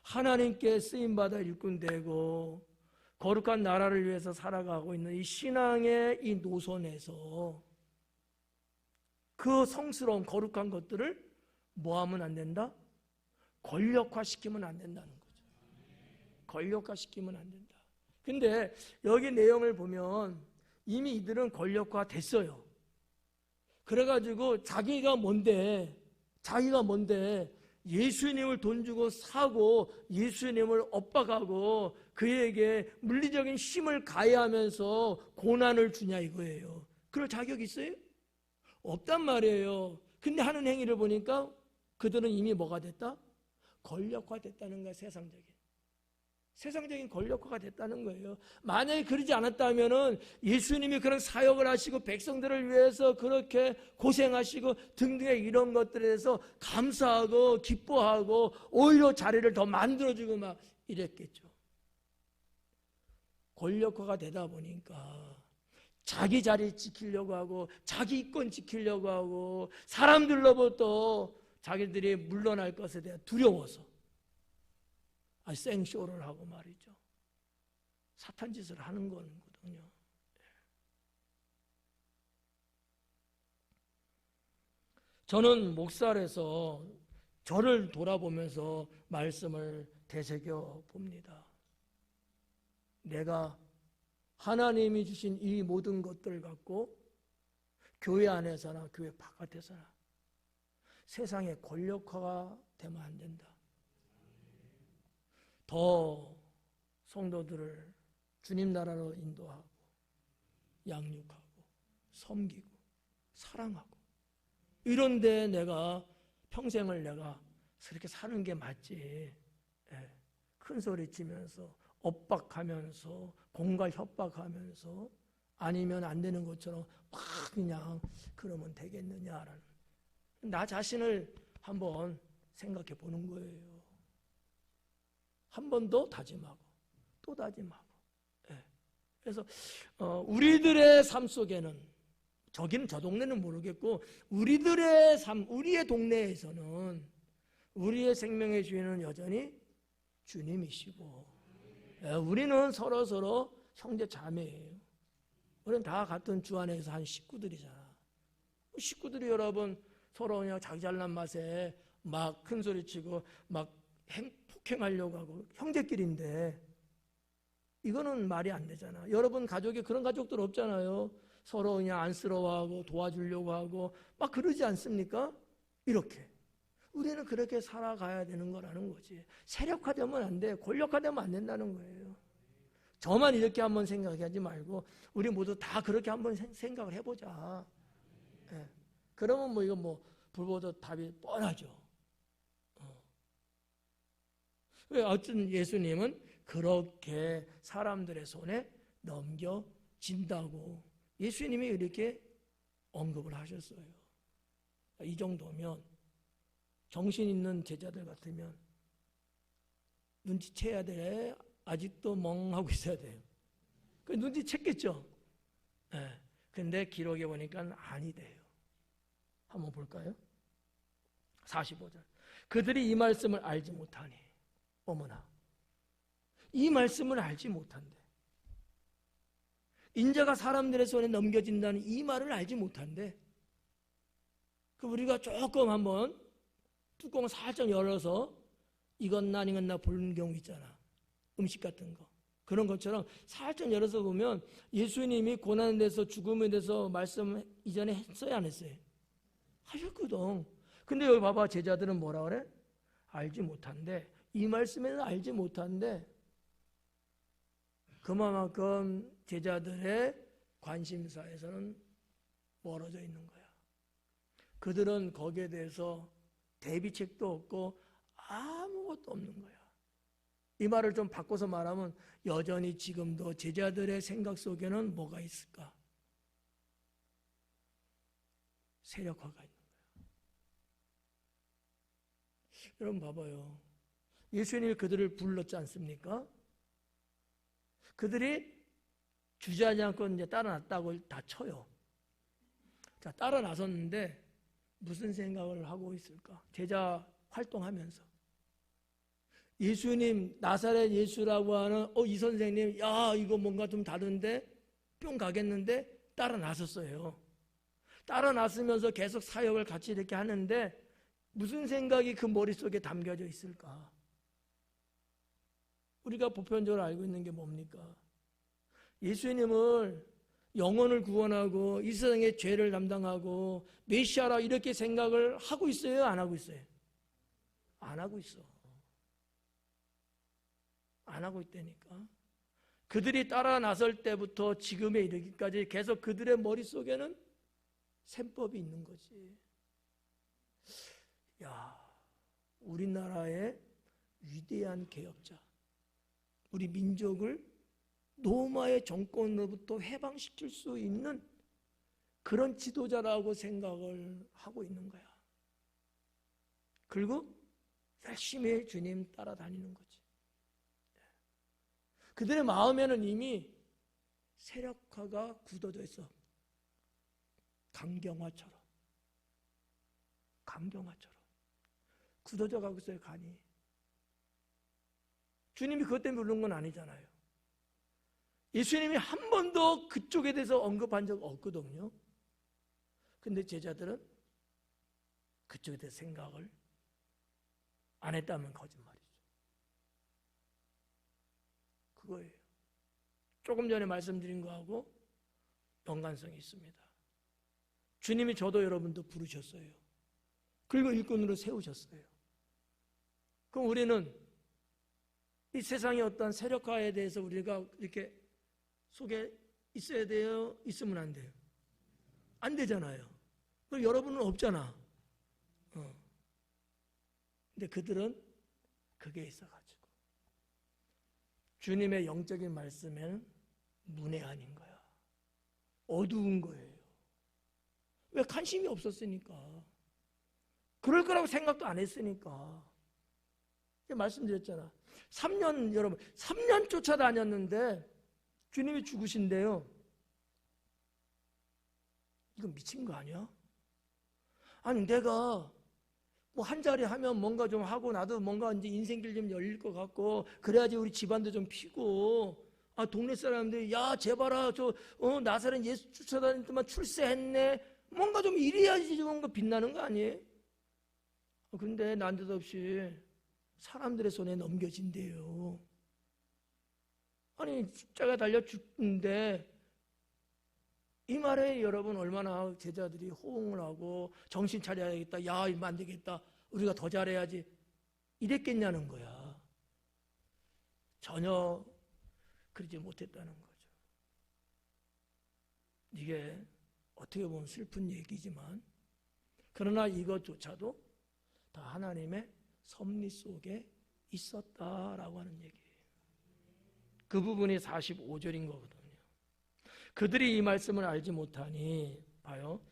하나님께 쓰임받아 일꾼 되고 거룩한 나라를 위해서 살아가고 있는 이 신앙의 이 노선에서 그 성스러운 거룩한 것들을 뭐하면 안 된다? 권력화시키면 안 된다는 거죠. 권력화시키면 안 된다. 근데 여기 내용을 보면 이미 이들은 권력화 됐어요. 그래가지고 자기가 뭔데 예수님을 돈 주고 사고 예수님을 엇박하고 그에게 물리적인 힘을 가해하면서 고난을 주냐 이거예요. 그럴 자격 있어요? 없단 말이에요. 근데 하는 행위를 보니까 그들은 이미 뭐가 됐다? 권력화됐다는 거야. 세상적인 권력화가 됐다는 거예요. 만약에 그러지 않았다면 예수님이 그런 사역을 하시고 백성들을 위해서 그렇게 고생하시고 등등의 이런 것들에 대해서 감사하고 기뻐하고 오히려 자리를 더 만들어주고 막 이랬겠죠. 권력화가 되다 보니까 자기 자리 지키려고 하고 자기 이권 지키려고 하고 사람들로부터 자기들이 물러날 것에 대해 두려워서 생쇼를 하고 말이죠. 사탄 짓을 하는 거거든요. 저는 목살에서 저를 돌아보면서 말씀을 되새겨 봅니다. 내가 하나님이 주신 이 모든 것들 갖고 교회 안에서나 교회 바깥에서나 세상의 권력화가 되면 안 된다. 더 성도들을 주님 나라로 인도하고 양육하고 섬기고 사랑하고 이런데 내가 평생을 내가 그렇게 사는 게 맞지. 큰 소리 치면서 엇박하면서 공갈 협박하면서 아니면 안 되는 것처럼 막 그냥 그러면 되겠느냐라는 나 자신을 한번 생각해 보는 거예요. 한 번 더 다짐하고 또 다짐하고. 그래서 우리들의 삶 속에는 저기는 저 동네는 모르겠고 우리들의 삶, 우리의 동네에서는 우리의 생명의 주인은 여전히 주님이시고 우리는 서로 형제 자매예요. 우리는 다 같은 주 안에서 한 식구들이잖아. 식구들이 여러분 서로 그냥 자기 잘난 맛에 막 큰 소리 치고 막 폭행하려고 하고 형제끼리인데 이거는 말이 안 되잖아. 여러분 가족에 그런 가족들 없잖아요. 서로 그냥 안쓰러워하고 도와주려고 하고 막 그러지 않습니까? 이렇게 우리는 그렇게 살아가야 되는 거라는 거지. 세력화되면 안 돼. 권력화되면 안 된다는 거예요. 저만 이렇게 한번 생각하지 말고 우리 모두 다 그렇게 한번 생각을 해보자. 그러면 뭐 이거 뭐 불보듯 답이 뻔하죠. 어쨌든 예수님은 그렇게 사람들의 손에 넘겨진다고 예수님이 이렇게 언급을 하셨어요. 이 정도면 정신 있는 제자들 같으면 눈치채야 돼. 아직도 멍하고 있어야 돼요. 눈치챘겠죠. 근데 기록에 보니까 아니래요. 한번 볼까요? 45절. 그들이 이 말씀을 알지 못하니 어머나 이 말씀을 알지 못한대. 인자가 사람들의 손에 넘겨진다는 이 말을 알지 못한대. 우리가 조금 한번 뚜껑을 살짝 열어서 이건 나 보는 경우 있잖아. 음식 같은 거. 그런 것처럼 살짝 열어서 보면 예수님이 고난에 대해서 죽음에 대해서 말씀 이전에 했어요 안 했어요? 하셨거든. 근데 여기 봐봐 제자들은 뭐라 그래? 알지 못한데 이 말씀에는 알지 못한데 그만큼 제자들의 관심사에서는 멀어져 있는 거야. 그들은 거기에 대해서 대비책도 없고 아무것도 없는 거야. 이 말을 좀 바꿔서 말하면 여전히 지금도 제자들의 생각 속에는 뭐가 있을까? 세력화가 있는 거야. 여러분 봐봐요. 예수님이 그들을 불렀지 않습니까? 그들이 주저하지 않고 이제 따라 났다고 다 쳐요. 자, 따라 나섰는데 무슨 생각을 하고 있을까? 제자 활동하면서. 예수님, 나사렛 예수라고 하는 이 선생님, 야, 이거 뭔가 좀 다른데? 뿅 가겠는데? 따라 나섰어요. 따라 나서면서 계속 사역을 같이 이렇게 하는데 무슨 생각이 그 머릿속에 담겨져 있을까? 우리가 보편적으로 알고 있는 게 뭡니까? 예수님을 영혼을 구원하고 이 세상의 죄를 담당하고 메시아라 이렇게 생각을 하고 있어요? 안 하고 있어요? 안 하고 있어. 안 하고 있다니까. 그들이 따라 나설 때부터 지금에 이르기까지 계속 그들의 머릿속에는 셈법이 있는 거지. 야, 우리나라의 위대한 개혁자, 우리 민족을 로마의 정권으로부터 해방시킬 수 있는 그런 지도자라고 생각을 하고 있는 거야. 그리고 열심히 주님 따라다니는 거지. 그들의 마음에는 이미 세력화가 굳어져 있어. 강경화처럼 굳어져 가고 있어요. 간이. 주님이 그것 때문에 부른 건 아니잖아요. 예수님이 한 번도 그쪽에 대해서 언급한 적 없거든요. 근데 제자들은 그쪽에 대해서 생각을 안 했다면 거짓말이죠. 그거예요. 조금 전에 말씀드린 거하고 연관성이 있습니다. 주님이 저도 여러분도 부르셨어요. 그리고 일꾼으로 세우셨어요. 그럼 우리는 이 세상의 어떤 세력화에 대해서 우리가 이렇게 속에 있어야 돼요? 있으면 안 돼요? 안 되잖아요. 그럼 여러분은 없잖아. 근데 그들은 그게 있어가지고 주님의 영적인 말씀에는 문외한인 거야. 어두운 거예요. 왜? 관심이 없었으니까. 그럴 거라고 생각도 안 했으니까. 말씀드렸잖아. 3년, 여러분 3년 쫓아다녔는데 주님이 죽으신대요. 이거 미친 거 아니야? 아니 내가 뭐 한 자리 하면 뭔가 좀 하고 나도 뭔가 이제 인생길 좀 열릴 것 같고 그래야지 우리 집안도 좀 피고 동네 사람들이 야 제발아 저 나사렛 예수 쫓아다니더만 출세했네 뭔가 좀 이래야지 뭔가 빛나는 거 아니에요? 근데 난데없이 사람들의 손에 넘겨진대요. 아니 십자가 달려 죽는데 이 말에 여러분 얼마나 제자들이 호응을 하고 정신 차려야겠다. 야 이러면 안 되겠다. 우리가 더 잘해야지. 이랬겠냐는 거야. 전혀 그러지 못했다는 거죠. 이게 어떻게 보면 슬픈 얘기지만 그러나 이것조차도 다 하나님의 섭리 속에 있었다라고 하는 얘기예요. 그 부분이 45절인 거거든요. 그들이 이 말씀을 알지 못하니 봐요.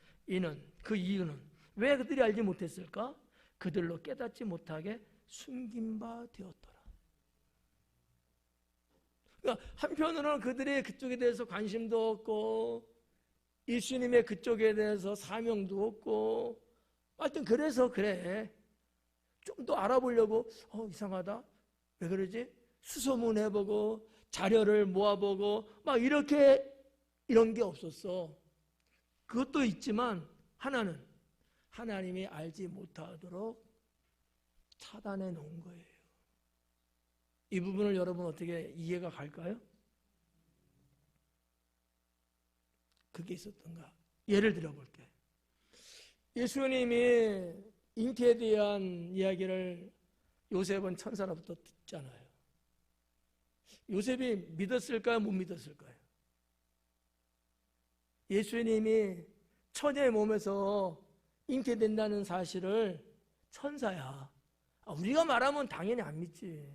그 이유는 왜 그들이 알지 못했을까? 그들로 깨닫지 못하게 숨긴 바 되었더라. 그러니까 한편으로는 그들이 그쪽에 대해서 관심도 없고 예수님의 그쪽에 대해서 사명도 없고 하여튼 그래서 그래. 좀 더 알아보려고 이상하다. 왜 그러지? 수소문해보고 자료를 모아보고 막 이렇게 이런 게 없었어. 그것도 있지만 하나는 하나님이 알지 못하도록 차단해 놓은 거예요. 이 부분을 여러분 어떻게 이해가 갈까요? 그게 있었던가? 예를 들어볼게. 예수님이 잉태에 대한 이야기를 요셉은 천사로부터 듣잖아요. 요셉이 믿었을까요? 못 믿었을까요? 예수님이 처녀의 몸에서 잉태된다는 사실을 천사야. 우리가 말하면 당연히 안 믿지.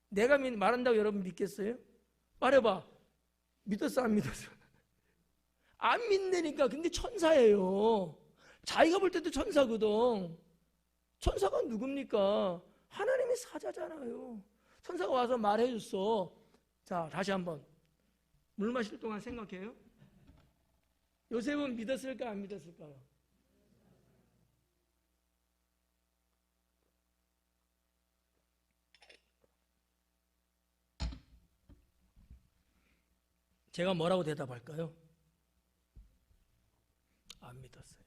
내가 말한다고 여러분 믿겠어요? 말해봐. 믿었어 안 믿었어? 안 믿으니까. 근데 천사예요. 자기가 볼 때도 천사거든. 천사가 누굽니까? 하나님의 사자잖아요. 천사가 와서 말해줬어. 자, 다시 한번 물 마실 동안 생각해요. 요셉은 믿었을까 안 믿었을까요? 제가 뭐라고 대답할까요? 안 믿었어요.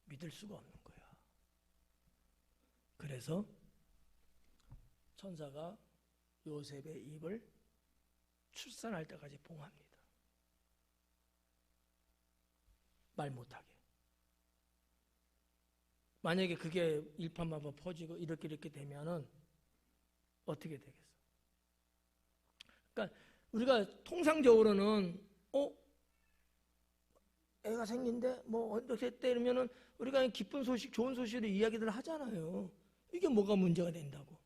믿을 수가 없는 거야. 그래서 천사가 요셉의 입을 출산할 때까지 봉합니다. 말 못하게. 만약에 그게 일파만파 퍼지고 이렇게 되면은 어떻게 되겠어? 그러니까 우리가 통상적으로는 애가 생긴데 뭐 어떻게 했대 이러면은 우리가 기쁜 소식, 좋은 소식을 이야기들 하잖아요. 이게 뭐가 문제가 된다고.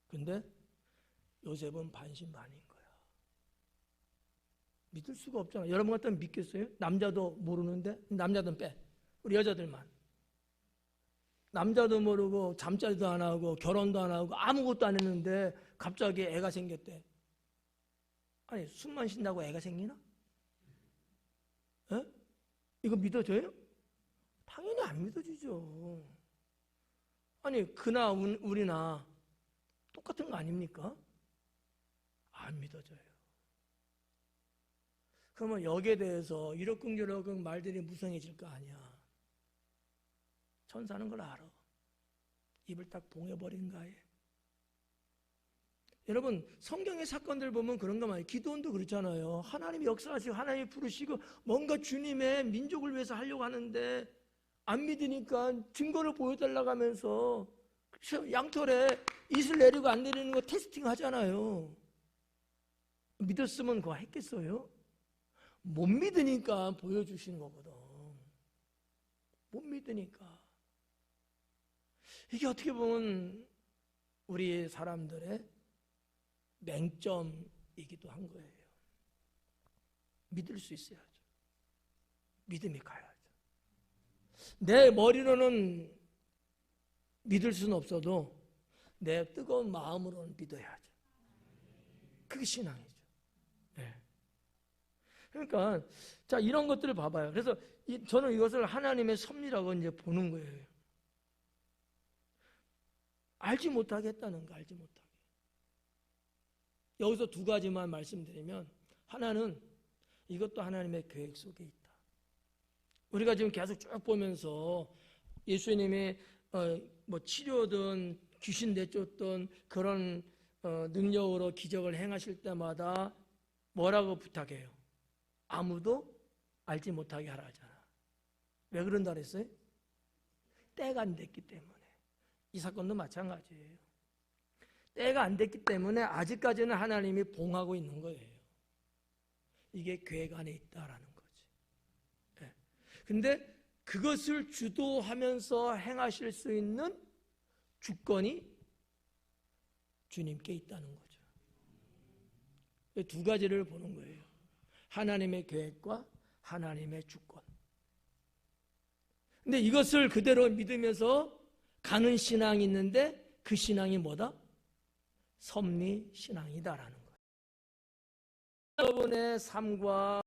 근데 요셉은 반신반의인 거야. 믿을 수가 없잖아. 여러분 같으면 믿겠어요? 남자도 모르는데 남자들은 빼. 우리 여자들만. 남자도 모르고 잠자리도 안 하고 결혼도 안 하고 아무것도 안 했는데 갑자기 애가 생겼대. 아니 숨만 쉰다고 애가 생기나? 에? 이거 믿어져요? 당연히 안 믿어지죠. 아니 그나 우리나 똑같은 거 아닙니까? 안 믿어져요. 그러면 여기에 대해서 이러쿵저러쿵 말들이 무성해질 거 아니야. 천사는 걸 알아. 입을 딱 봉해버린 거예요. 여러분 성경의 사건들 보면 그런 거 많아요. 기도원도 그렇잖아요. 하나님이 역사하시고 하나님이 부르시고 뭔가 주님의 민족을 위해서 하려고 하는데 안 믿으니까 증거를 보여달라고 하면서 양털에 이슬 내리고 안 내리는 거 테스팅 하잖아요. 믿었으면 그거 했겠어요? 못 믿으니까 보여주시는 거거든. 못 믿으니까. 이게 어떻게 보면 우리 사람들의 맹점이기도 한 거예요. 믿을 수 있어야죠. 믿음이 가야죠. 내 머리로는 믿을 수는 없어도 내 뜨거운 마음으로는 믿어야죠. 그게 신앙이죠. 네. 그러니까 자 이런 것들을 봐봐요. 그래서 저는 이것을 하나님의 섭리라고 이제 보는 거예요. 알지 못하게 했다는 거, 알지 못하게. 여기서 두 가지만 말씀드리면 하나는 이것도 하나님의 계획 속에 있다. 우리가 지금 계속 쭉 보면서 예수님이 뭐 치료든 귀신 내쫓든 그런 능력으로 기적을 행하실 때마다 뭐라고 부탁해요? 아무도 알지 못하게 하라 하잖아. 왜 그런다 그랬어요? 때가 안 됐기 때문에. 이 사건도 마찬가지예요. 때가 안 됐기 때문에 아직까지는 하나님이 봉하고 있는 거예요. 이게 계획 안에 있다라는 거지. 네. 근데 그것을 주도하면서 행하실 수 있는 주권이 주님께 있다는 거죠. 두 가지를 보는 거예요. 하나님의 계획과 하나님의 주권. 근데 이것을 그대로 믿으면서 가는 신앙이 있는데 그 신앙이 뭐다? 섭리 신앙이다라는 거예요. 여러분의 삶과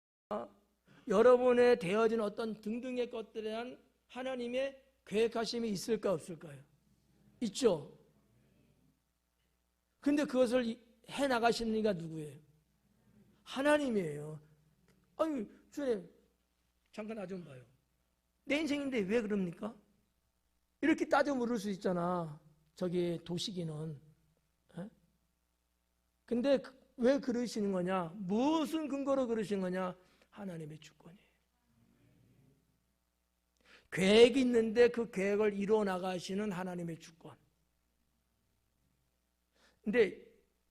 여러분의 되어진 어떤 등등의 것들에 대한 하나님의 계획하심이 있을까 없을까요? 있죠. 근데 그것을 해나가시는 이가 누구예요? 하나님이에요. 아니 주님 잠깐 나 좀 봐요. 내 인생인데 왜 그럽니까? 이렇게 따져 물을 수 있잖아. 저기 도시기는. 에? 근데 왜 그러시는 거냐? 무슨 근거로 그러신 거냐? 하나님의 주권이에요. 계획이 있는데 그 계획을 이루어 나가시는 하나님의 주권. 근데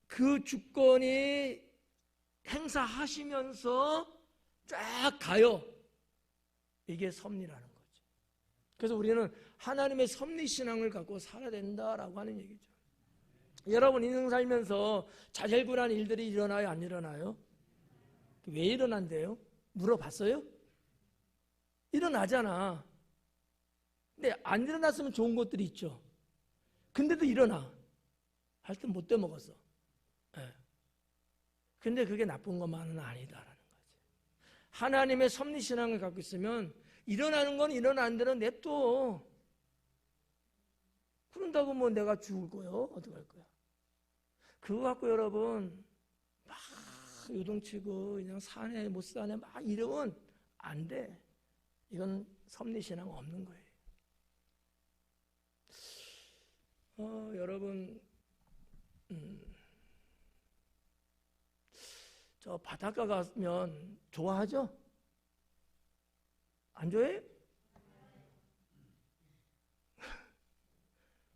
그 주권이 행사하시면서 쫙 가요. 이게 섭리라는 거죠. 그래서 우리는 하나님의 섭리 신앙을 갖고 살아야 된다라고 하는 얘기죠. 여러분 인생 살면서 자잘불안 일들이 일어나요? 안 일어나요? 왜 일어난대요? 물어봤어요? 일어나잖아. 근데 안 일어났으면 좋은 것들이 있죠. 근데도 일어나. 하여튼 못돼 먹었어. 네. 근데 그게 나쁜 것만은 아니다라는 거지. 하나님의 섭리신앙을 갖고 있으면 일어나는 건 일어나는 대로 냅둬. 그런다고 뭐 내가 죽을 거요? 어떡할 거야? 그거 갖고 여러분 막 요동치고 그냥 사네 못 사네 막 이러면 안 돼. 이건 섭리신앙 없는 거예요. 여러분 저 바닷가 가면 좋아하죠? 안 좋아해?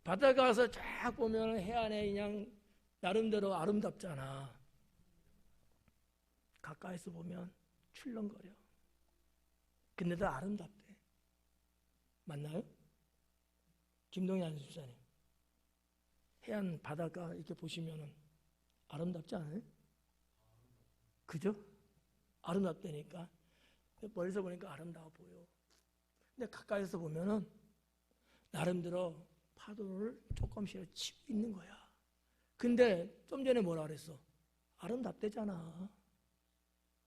바닷가 가서 쫙 보면 해안에 그냥 나름대로 아름답잖아. 가까이서 보면 출렁거려. 근데도 아름답대. 맞나요? 김동현 집사님. 해안 바닷가 이렇게 보시면 아름답지 않아요? 그죠? 아름답다니까. 멀리서 보니까 아름다워 보여. 근데 가까이서 보면은 나름대로 파도를 조금씩 치고 있는 거야. 근데 좀 전에 뭐라 그랬어? 아름답대잖아.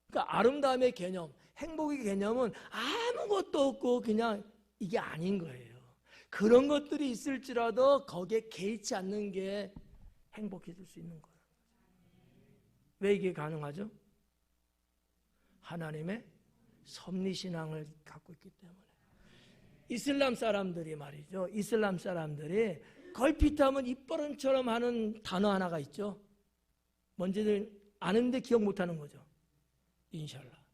그러니까 아름다움의 개념, 행복의 개념은 아무것도 없고 그냥 이게 아닌 거예요. 그런 것들이 있을지라도 거기에 개의치 않는 게 행복해질 수 있는 거예요. 왜 이게 가능하죠? 하나님의 섭리신앙을 갖고 있기 때문에. 이슬람 사람들이 말이죠. 이슬람 사람들이 걸핏하면 입버릇처럼 하는 단어 하나가 있죠. 뭔지를 아는데 기억 못하는 거죠. 인샬라.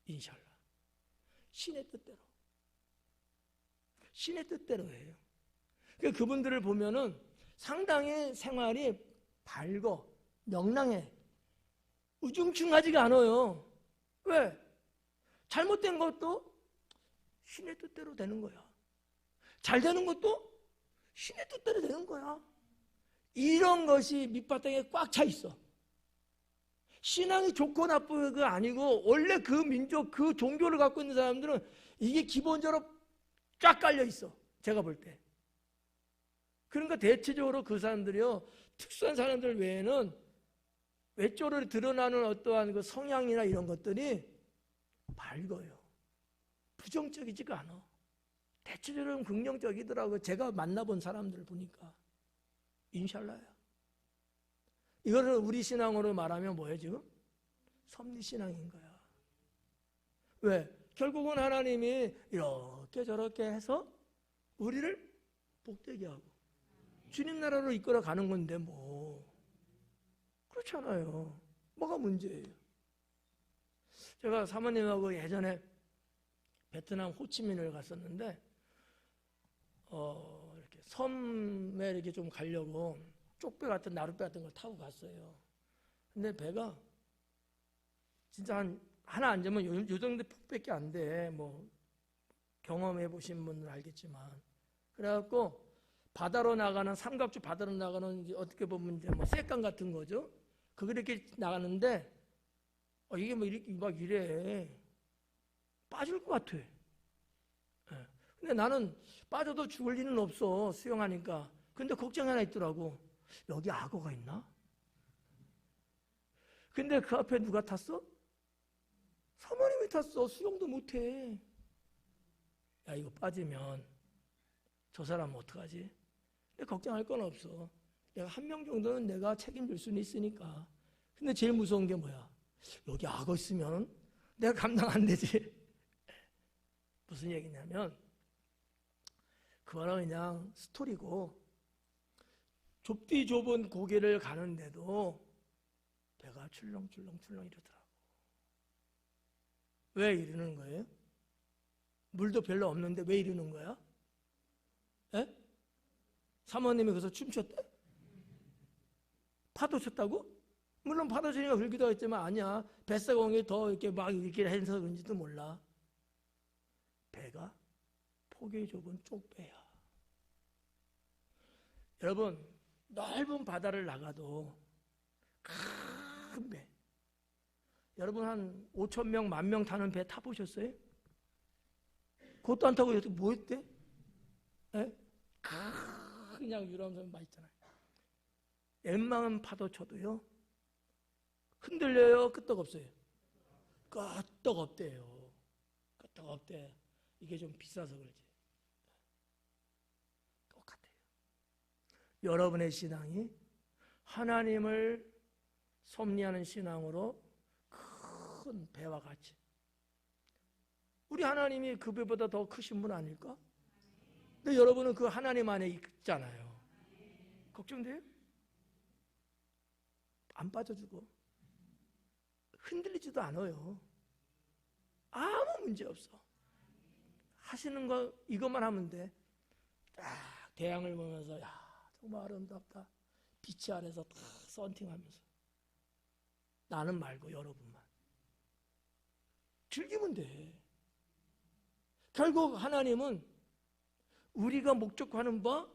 인샬라. 신의 뜻대로. 신의 뜻대로 해요. 그러니까 그분들을 보면은 상당히 생활이 밝고 명랑해. 우중충하지가 않아요. 왜? 잘못된 것도 신의 뜻대로 되는 거야. 잘 되는 것도 신의 뜻대로 되는 거야. 이런 것이 밑바탕에 꽉 차 있어. 신앙이 좋고 나쁘가 아니고 원래 그 민족, 그 종교를 갖고 있는 사람들은 이게 기본적으로 쫙 깔려 있어. 제가 볼 때. 그러니까 대체적으로 그 사람들이요, 특수한 사람들 외에는 외적으로 드러나는 어떠한 그 성향이나 이런 것들이 밝아요. 부정적이지가 않아. 대체적으로 긍정적이더라고요. 제가 만나본 사람들을 보니까. 인샬라야. 이거를 우리 신앙으로 말하면 뭐예요 지금? 섭리신앙인 거야. 왜? 결국은 하나님이 이렇게 저렇게 해서 우리를 복되게 하고 주님 나라로 이끌어 가는 건데 뭐 그렇잖아요. 뭐가 문제예요? 제가 사모님하고 예전에 베트남 호치민을 갔었는데 이렇게 섬에 이렇게 좀 가려고 쪽배 같은 나룻배 같은 걸 타고 갔어요. 근데 배가 진짜 하나 앉으면 요 정도 폭밖에 안 돼. 뭐 경험해 보신 분은 알겠지만. 그래갖고 바다로 나가는 삼각주 바다로 나가는 이제 어떻게 보면 이제 뭐 쇳강 같은 거죠. 그게 이렇게 나가는데 이게 뭐 이렇게 막 이래 빠질 것 같아. 네. 근데 나는 빠져도 죽을 일은 없어 수영하니까. 근데 걱정이 하나 있더라고. 여기 악어가 있나? 근데 그 앞에 누가 탔어? 사모님이 탔어. 수영도 못해. 야 이거 빠지면 저 사람 어떡하지? 근데 걱정할 건 없어. 내가 한 명 정도는 내가 책임질 수는 있으니까. 근데 제일 무서운 게 뭐야? 여기 악어 있으면 내가 감당 안 되지. 무슨 얘기냐면 그거는 그냥 스토리고 좁디 좁은 고개를 가는데도 배가 출렁출렁 이러더라고. 왜 이러는 거예요? 물도 별로 없는데 왜 이러는 거야? 에? 사모님이 거기서 춤췄대? 파도 쳤다고? 물론 파도 치니까 그러기도 했지만 아니야. 뱃사공이 더 이렇게 막 이렇게 해서 그런지도 몰라. 배가 폭이 좁은 쪽배야. 여러분 넓은 바다를 나가도 큰 배. 여러분 한 5,000명, 10,000명 타는 배 타보셨어요? 그것도 안 타고 뭐 했대? 그냥 유람선 막 있잖아요. 웬만한 파도 쳐도요 흔들려요? 끄떡없어요? 끄떡없대요. 끄떡없대. 이게 좀 비싸서 그러지. 똑같아요. 여러분의 신앙이 하나님을 섭리하는 신앙으로 큰 배와 같이. 우리 하나님이 그 배보다 더 크신 분 아닐까? 근데 여러분은 그 하나님 안에 있잖아요. 걱정돼요? 안 빠져주고 흔들리지도 않아요. 아무 문제 없어. 하시는 거 이것만 하면 돼. 딱 태양을 보면서 야 정말 아름답다. 빛이 아래서 딱 썬팅하면서 나는 말고 여러분만 즐기면 돼. 결국 하나님은 우리가 목적하는 바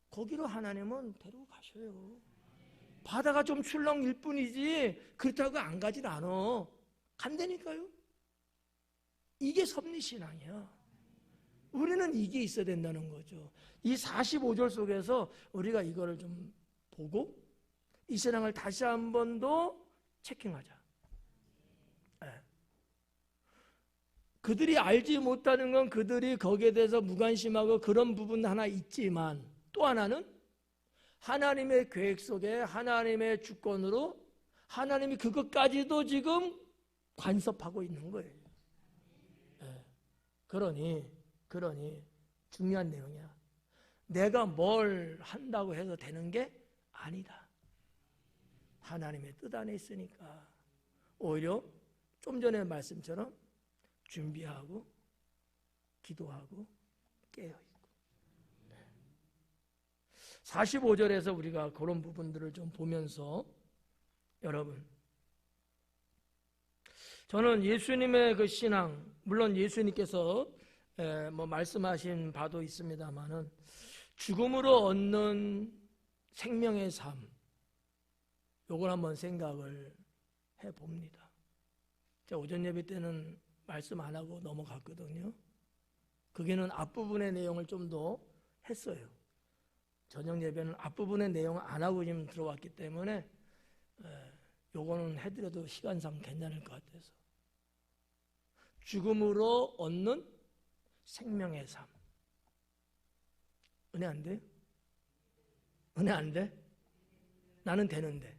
거기로 하나님은 데리고 가셔요. 바다가 좀 출렁일 뿐이지 그렇다고 안 가진 않아. 간다니까요. 이게 섭리신앙이야. 우리는 이게 있어야 된다는 거죠. 이 45절 속에서 우리가 이거를 좀 보고 이 신앙을 다시 한 번 더 체킹하자. 네. 그들이 알지 못하는 건 그들이 거기에 대해서 무관심하고 그런 부분 하나 있지만 또 하나는 하나님의 계획 속에 하나님의 주권으로 하나님이 그것까지도 지금 간섭하고 있는 거예요. 네. 그러니 중요한 내용이야. 내가 뭘 한다고 해서 되는 게 아니다. 하나님의 뜻 안에 있으니까 오히려 좀 전에 말씀처럼 준비하고 기도하고 깨어있고 45절에서 우리가 그런 부분들을 좀 보면서 여러분 저는 예수님의 그 신앙 물론 예수님께서 뭐 말씀하신 바도 있습니다만은 죽음으로 얻는 생명의 삶 요걸 한번 생각을 해봅니다. 제가 오전 예배 때는 말씀 안 하고 넘어갔거든요. 거기는 앞부분의 내용을 좀 더 했어요. 저녁 예배는 앞부분의 내용을 안 하고 지금 들어왔기 때문에 요거는 해드려도 시간상 괜찮을 것 같아서 죽음으로 얻는 생명의 삶 은혜 안 돼? 은혜 안 돼? 나는 되는데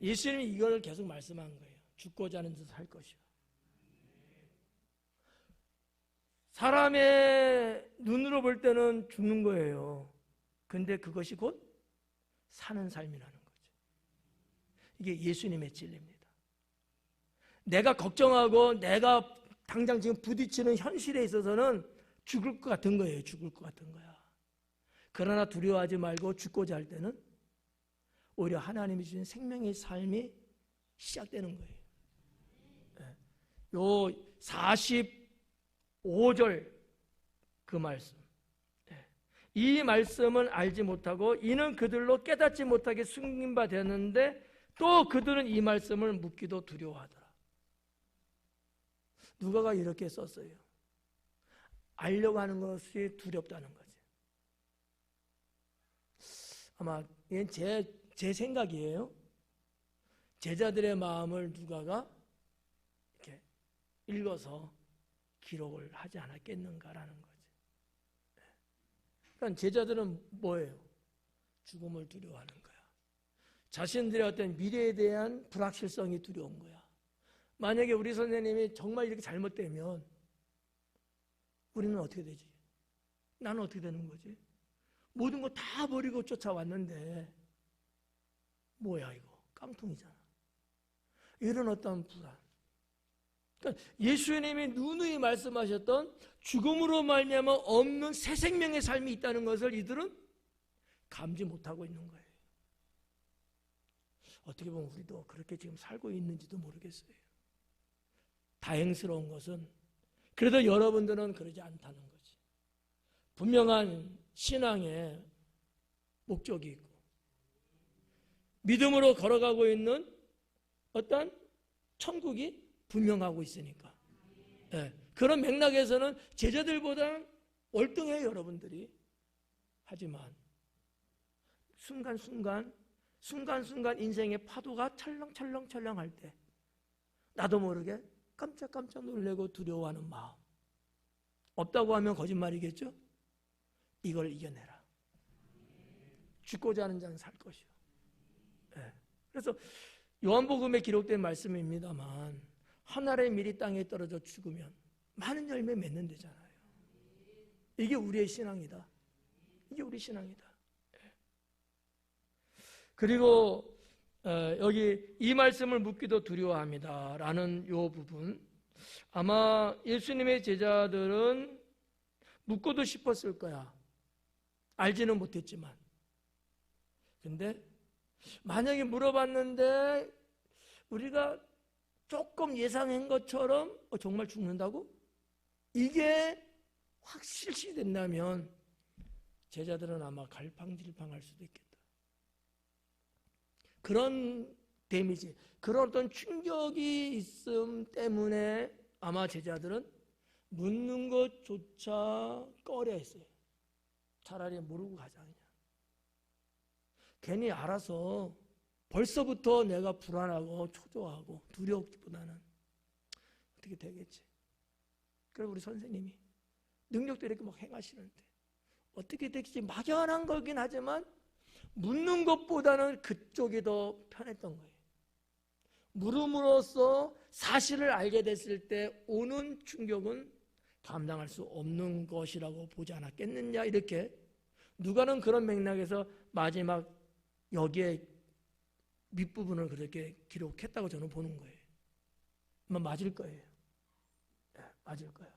예수님이 이걸 계속 말씀한 거예요. 죽고자 하는 짓을 할 것이요. 사람의 눈으로 볼 때는 죽는 거예요. 근데 그것이 곧 사는 삶이라는 거죠. 이게 예수님의 진리입니다. 내가 걱정하고 내가 당장 지금 부딪히는 현실에 있어서는 죽을 것 같은 거예요. 죽을 것 같은 거야. 그러나 두려워하지 말고 죽고자 할 때는 오히려 하나님이 주신 생명의 삶이 시작되는 거예요. 요 45절 그 말씀. 이 말씀을 알지 못하고 이는 그들로 깨닫지 못하게 숨긴 바 되었는데 또 그들은 이 말씀을 묻기도 두려워하더라. 누가가 이렇게 썼어요. 알려고 하는 것이 두렵다는 거지. 아마 이건 제 생각이에요. 제자들의 마음을 누가가 이렇게 읽어서 기록을 하지 않았겠는가라는 거지. 그러니까 제자들은 뭐예요? 죽음을 두려워하는 거야. 자신들의 어떤 미래에 대한 불확실성이 두려운 거야. 만약에 우리 선생님이 정말 이렇게 잘못되면 우리는 어떻게 되지? 나는 어떻게 되는 거지? 모든 거 다 버리고 쫓아왔는데 뭐야 이거? 깡통이잖아. 이런 어떤 불안. 그러니까 예수님이 누누이 말씀하셨던 죽음으로 말미암아 없는 새 생명의 삶이 있다는 것을 이들은 감지 못하고 있는 거예요. 어떻게 보면 우리도 그렇게 지금 살고 있는지도 모르겠어요. 다행스러운 것은 그래도 여러분들은 그러지 않다는 거지. 분명한 신앙의 목적이 있고 믿음으로 걸어가고 있는 어떤 천국이 분명하고 있으니까. 네. 그런 맥락에서는 제자들보다 월등해요, 여러분들이. 하지만 순간순간 인생의 파도가 찰렁찰렁 할 때 나도 모르게 깜짝깜짝 놀라고 두려워하는 마음. 없다고 하면 거짓말이겠죠? 이걸 이겨내라. 죽고자 하는 자는 살 것이요. 네. 그래서 요한복음에 기록된 말씀입니다만 하늘의 밀이 땅에 떨어져 죽으면 많은 열매 맺는 데잖아요. 이게 우리의 신앙이다. 이게 우리 신앙이다. 그리고 여기 이 말씀을 묻기도 두려워합니다 라는 요 부분, 아마 예수님의 제자들은 묻고도 싶었을 거야. 알지는 못했지만. 근데 만약에 물어봤는데 우리가 조금 예상한 것처럼 정말 죽는다고? 이게 확실시 된다면 제자들은 아마 갈팡질팡할 수도 있겠다. 그런 데미지, 그런 어떤 충격이 있음 때문에 아마 제자들은 묻는 것조차 꺼려 했어요. 차라리 모르고 가자 그냥. 괜히 알아서 벌써부터 내가 불안하고 초조하고 두려웠기보다는 어떻게 되겠지. 그리고 우리 선생님이 능력도 이렇게 막 행하시는데 어떻게 될지 막연한 거긴 하지만 묻는 것보다는 그쪽이 더 편했던 거예요. 물음으로써 사실을 알게 됐을 때 오는 충격은 감당할 수 없는 것이라고 보지 않았겠느냐, 이렇게 누가는 그런 맥락에서 마지막 여기에 밑부분을 그렇게 기록했다고 저는 보는 거예요. 아마 맞을 거예요. 네, 맞을 거야.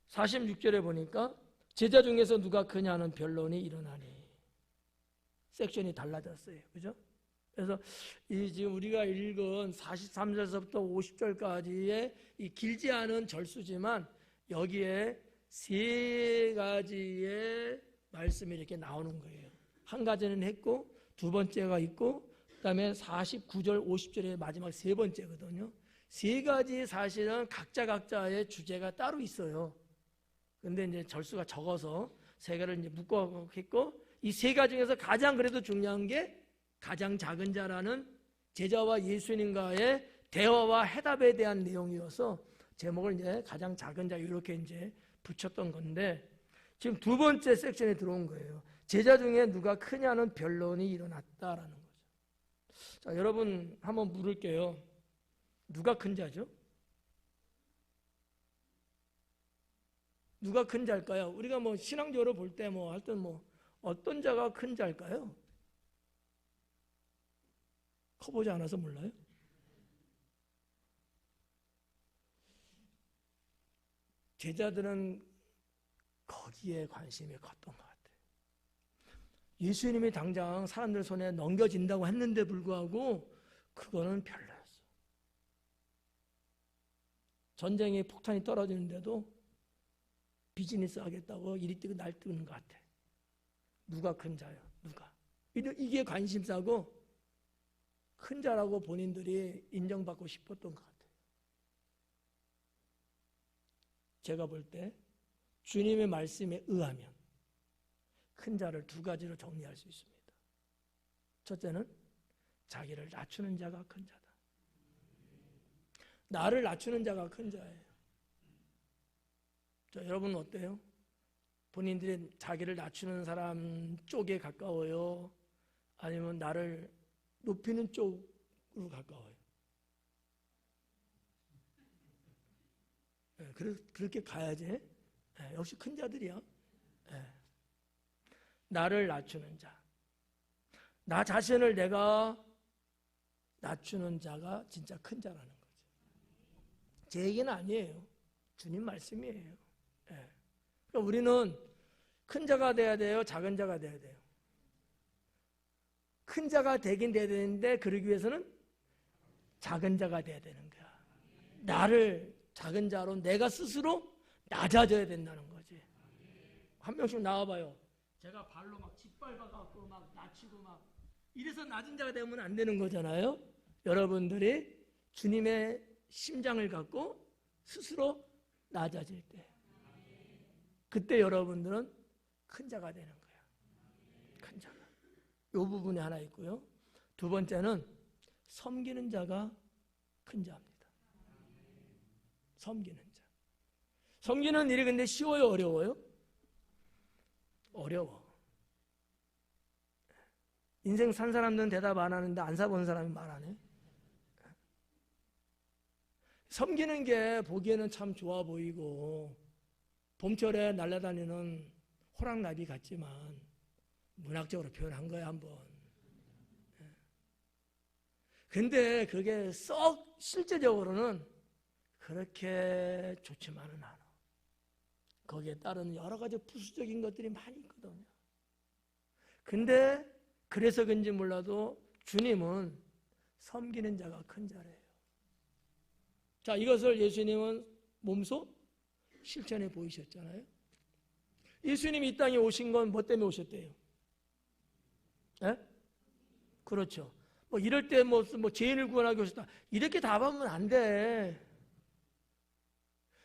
46절에 보니까 제자 중에서 누가 크냐는 변론이 일어나니, 섹션이 달라졌어요. 그죠? 그래서 이 지금 우리가 읽은 43절에서부터 50절까지의 이 길지 않은 절수지만 여기에 세 가지의 말씀이 이렇게 나오는 거예요. 한 가지는 했고 두 번째가 있고 그다음에 49절 50절의 마지막 세 번째거든요. 세 가지 사실은 각자의 주제가 따로 있어요. 근데 이제 절수가 적어서 세 개를 이제 묶어 했고, 이 세 가지 중에서 가장 그래도 중요한 게 가장 작은 자라는 제자와 예수님과의 대화와 해답에 대한 내용이어서 제목을 이제 가장 작은 자 이렇게 이제 붙였던 건데, 지금 두 번째 섹션에 들어온 거예요. 제자 중에 누가 크냐는 변론이 일어났다라는 거죠. 자, 여러분 한번 물을게요. 누가 큰 자죠? 누가 큰 자일까요? 우리가 뭐 신앙적으로 볼 때 뭐 하여튼 뭐 어떤 자가 큰 자일까요? 커보지 않아서 몰라요? 제자들은 거기에 관심이 컸던 것 같아요. 예수님이 당장 사람들 손에 넘겨진다고 했는데 불구하고 그거는 별로였어. 전쟁에 폭탄이 떨어지는데도 비즈니스 하겠다고 이리 뛰고 날 뛰는 것 같아. 누가 큰 자요? 누가? 이게 관심사고 큰 자라고 본인들이 인정받고 싶었던 것 같아요. 제가 볼 때 주님의 말씀에 의하면 큰 자를 두 가지로 정리할 수 있습니다. 첫째는 자기를 낮추는 자가 큰 자다. 나를 낮추는 자가 큰 자예요. 자, 여러분은 어때요? 본인들이 자기를 낮추는 사람 쪽에 가까워요? 아니면 나를 높이는 쪽으로 가까워요? 네, 그렇게 가야지. 네, 역시 큰 자들이야. 네. 나를 낮추는 자. 나 자신을 내가 낮추는 자가 진짜 큰 자라는 거죠. 제 얘기는 아니에요. 주님 말씀이에요. 네. 그러니까 우리는 큰 자가 돼야 돼요? 작은 자가 돼야 돼요? 큰 자가 되긴 돼야 되는데 그러기 위해서는 작은 자가 돼야 되는 거야. 나를 작은 자로 내가 스스로 낮아져야 된다는 거지. 한 명씩 나와봐요. 제가 발로 막 짓밟아갖고 막 낮추고 막 이래서 낮은 자가 되면 안 되는 거잖아요. 여러분들이 주님의 심장을 갖고 스스로 낮아질 때, 그때 여러분들은 큰 자가 되는 거야. 큰 자가. 이 부분이 하나 있고요. 두 번째는 섬기는 자가 큰 자입니다. 섬기는 자. 섬기는 일이 근데 쉬워요, 어려워요? 어려워. 인생 산 사람들은 대답 안 하는데 안 사본 사람이 말하네. 섬기는 게 보기에는 참 좋아 보이고 봄철에 날아다니는 호랑나비 같지만 문학적으로 표현한 거야 한번. 근데 그게 썩 실제적으로는 그렇게 좋지만은 않아. 거기에 따른 여러 가지 부수적인 것들이 많이 있거든요. 근데 그래서 그런지 몰라도 주님은 섬기는 자가 큰 자래요. 자, 이것을 예수님은 몸소 실천해 보이셨잖아요. 예수님이 이 땅에 오신 건 뭐 때문에 오셨대요? 예? 그렇죠. 뭐 이럴 때 뭐 죄인을 구원하기 오셨다. 이렇게 답하면 안 돼.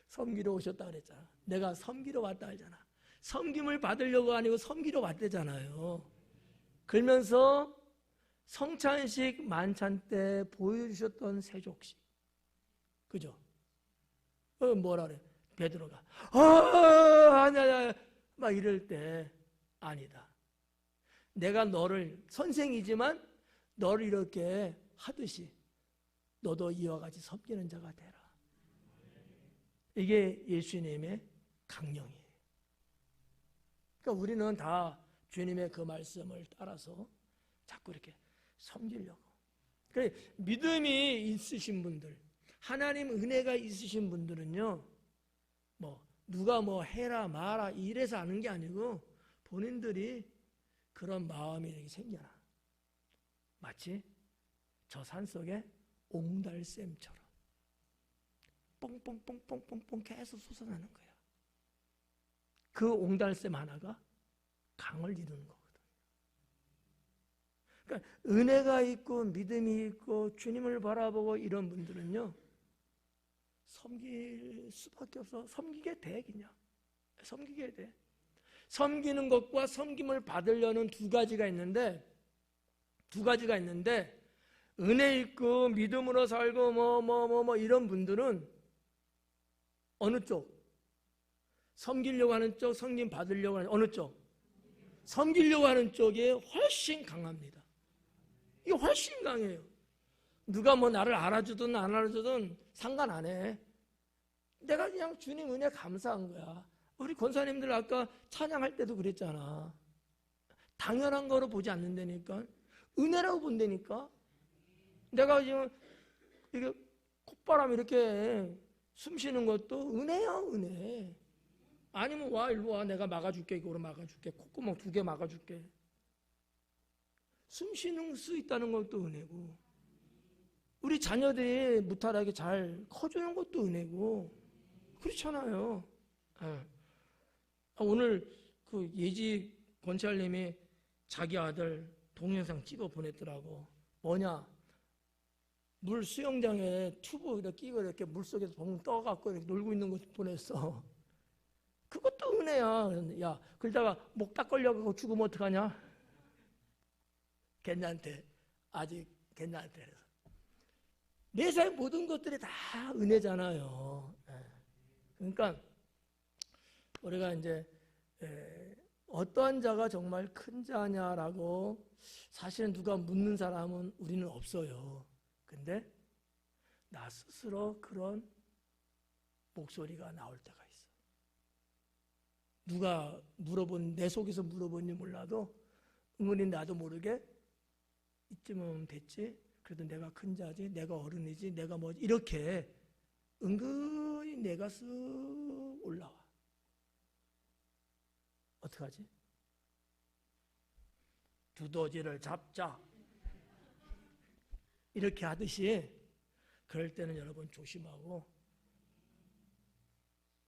섬기러 오셨다 그랬잖아. 내가 섬기러 왔다 하잖아. 섬김을 받으려고 아니고 섬기러 왔대잖아요. 그러면서 성찬식 만찬 때 보여주셨던 세족식. 그죠? 뭐라 그래? 베드로가 아니야 막 이럴 때 아니다. 내가 너를 선생이지만 너를 이렇게 하듯이 너도 이와 같이 섬기는 자가 되라. 이게 예수님의 강령이에요. 그러니까 우리는 다 주님의 그 말씀을 따라서 자꾸 이렇게 섬기려고. 그러니까 믿음이 있으신 분들, 하나님 은혜가 있으신 분들은요, 뭐 누가 뭐 해라 마라 이래서 하는 게 아니고 본인들이 그런 마음이 이렇게 생겨나. 마치 저 산속에 옹달샘처럼 뽕뽕뽕뽕뽕뽕 계속 솟아나는 거야. 그 옹달샘 하나가 강을 이루는 거거든. 그러니까 은혜가 있고 믿음이 있고 주님을 바라보고 이런 분들은요, 섬길 수밖에 없어. 섬기게 돼. 그냥 섬기게 돼. 섬기는 것과 섬김을 받으려는 두 가지가 있는데 은혜 있고 믿음으로 살고 뭐 이런 분들은 어느 쪽? 섬기려고 하는 쪽, 섬김 받으려고 하는 어느 쪽? 섬기려고 하는 쪽이 훨씬 강합니다. 이게 훨씬 강해요. 누가 뭐 나를 알아주든 안 알아주든 상관 안 해. 내가 그냥 주님 은혜 감사한 거야. 우리 권사님들 아까 찬양할 때도 그랬잖아. 당연한 거로 보지 않는다니까. 은혜라고 본다니까. 내가 지금 이게 콧바람 이렇게 숨 쉬는 것도 은혜야, 은혜. 아니면 와, 일로 와. 내가 막아줄게. 이거로 막아줄게. 콧구멍 2개 막아줄게. 숨 쉬는 수 있다는 것도 은혜고, 우리 자녀들이 무탈하게 잘 커주는 것도 은혜고, 그렇잖아요. 오늘 그 예지 권찰님이 자기 아들 동영상 찍어 보냈더라고. 뭐냐? 물 수영장에 튜브 이렇게 끼고 이렇게 물속에서 봉 떠갖고 이렇게 놀고 있는 거 보냈어. 그것도 은혜야. 야, 그러다가 목 딱 걸려가고 죽으면 어떡하냐? 괜찮대. 아직 괜찮대. 그래서 내 삶 모든 것들이 다 은혜잖아요. 그러니까 우리가 이제 어떠한 자가 정말 큰 자냐라고 사실은 누가 묻는 사람은 우리는 없어요. 근데 나 스스로 그런 목소리가 나올 때가 있어. 누가 내 속에서 물어본지 몰라도 은근히 나도 모르게 이쯤은 됐지. 그래도 내가 큰 자지, 내가 어른이지, 내가 뭐지, 이렇게 은근히 내가 쓱 올라와. 어떡하지? 두더지를 잡자 이렇게 하듯이 그럴 때는 여러분 조심하고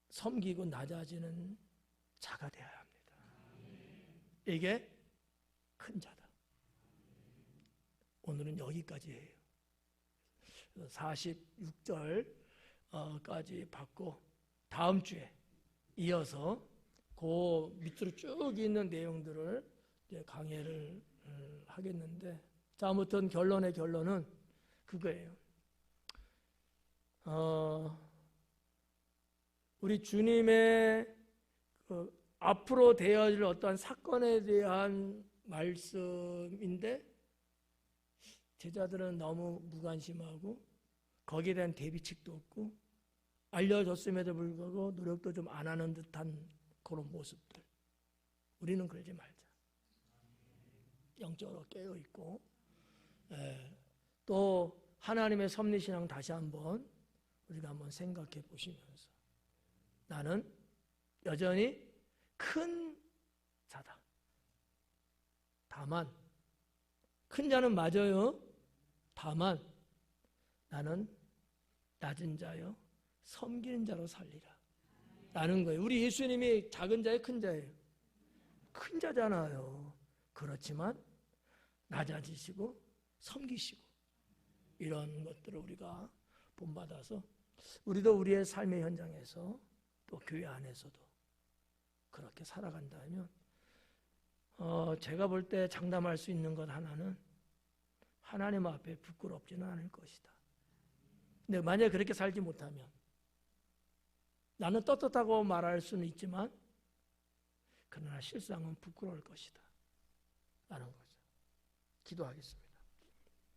섬기고 낮아지는 자가 되어야 합니다. 이게 큰 자다. 오늘은 여기까지예요. 46절까지 받고 다음 주에 이어서 그 밑으로 쭉 있는 내용들을 이제 강의를 하겠는데, 자, 아무튼 결론은 그거예요. 우리 주님의 그 앞으로 되어질 어떠한 사건에 대한 말씀인데 제자들은 너무 무관심하고 거기에 대한 대비책도 없고 알려졌음에도 불구하고 노력도 좀 안 하는 듯한 그런 모습들. 우리는 그러지 말자. 영적으로 깨어 있고, 또 하나님의 섭리신앙 다시 한번 우리가 한번 생각해 보시면서 나는 여전히 큰 자다. 다만 큰 자는 맞아요. 다만 나는 낮은 자요 섬기는 자로 살리라 라는 거예요. 우리 예수님이 작은 자예요, 큰 자예요? 큰 자잖아요. 그렇지만 낮아지시고 섬기시고 이런 것들을 우리가 본받아서 우리도 우리의 삶의 현장에서 또 교회 안에서도 그렇게 살아간다면 제가 볼 때 장담할 수 있는 것 하나는 하나님 앞에 부끄럽지는 않을 것이다. 근데 만약에 그렇게 살지 못하면 나는 떳떳하고 말할 수는 있지만 그러나 실상은 부끄러울 것이다 라는 거죠. 기도하겠습니다.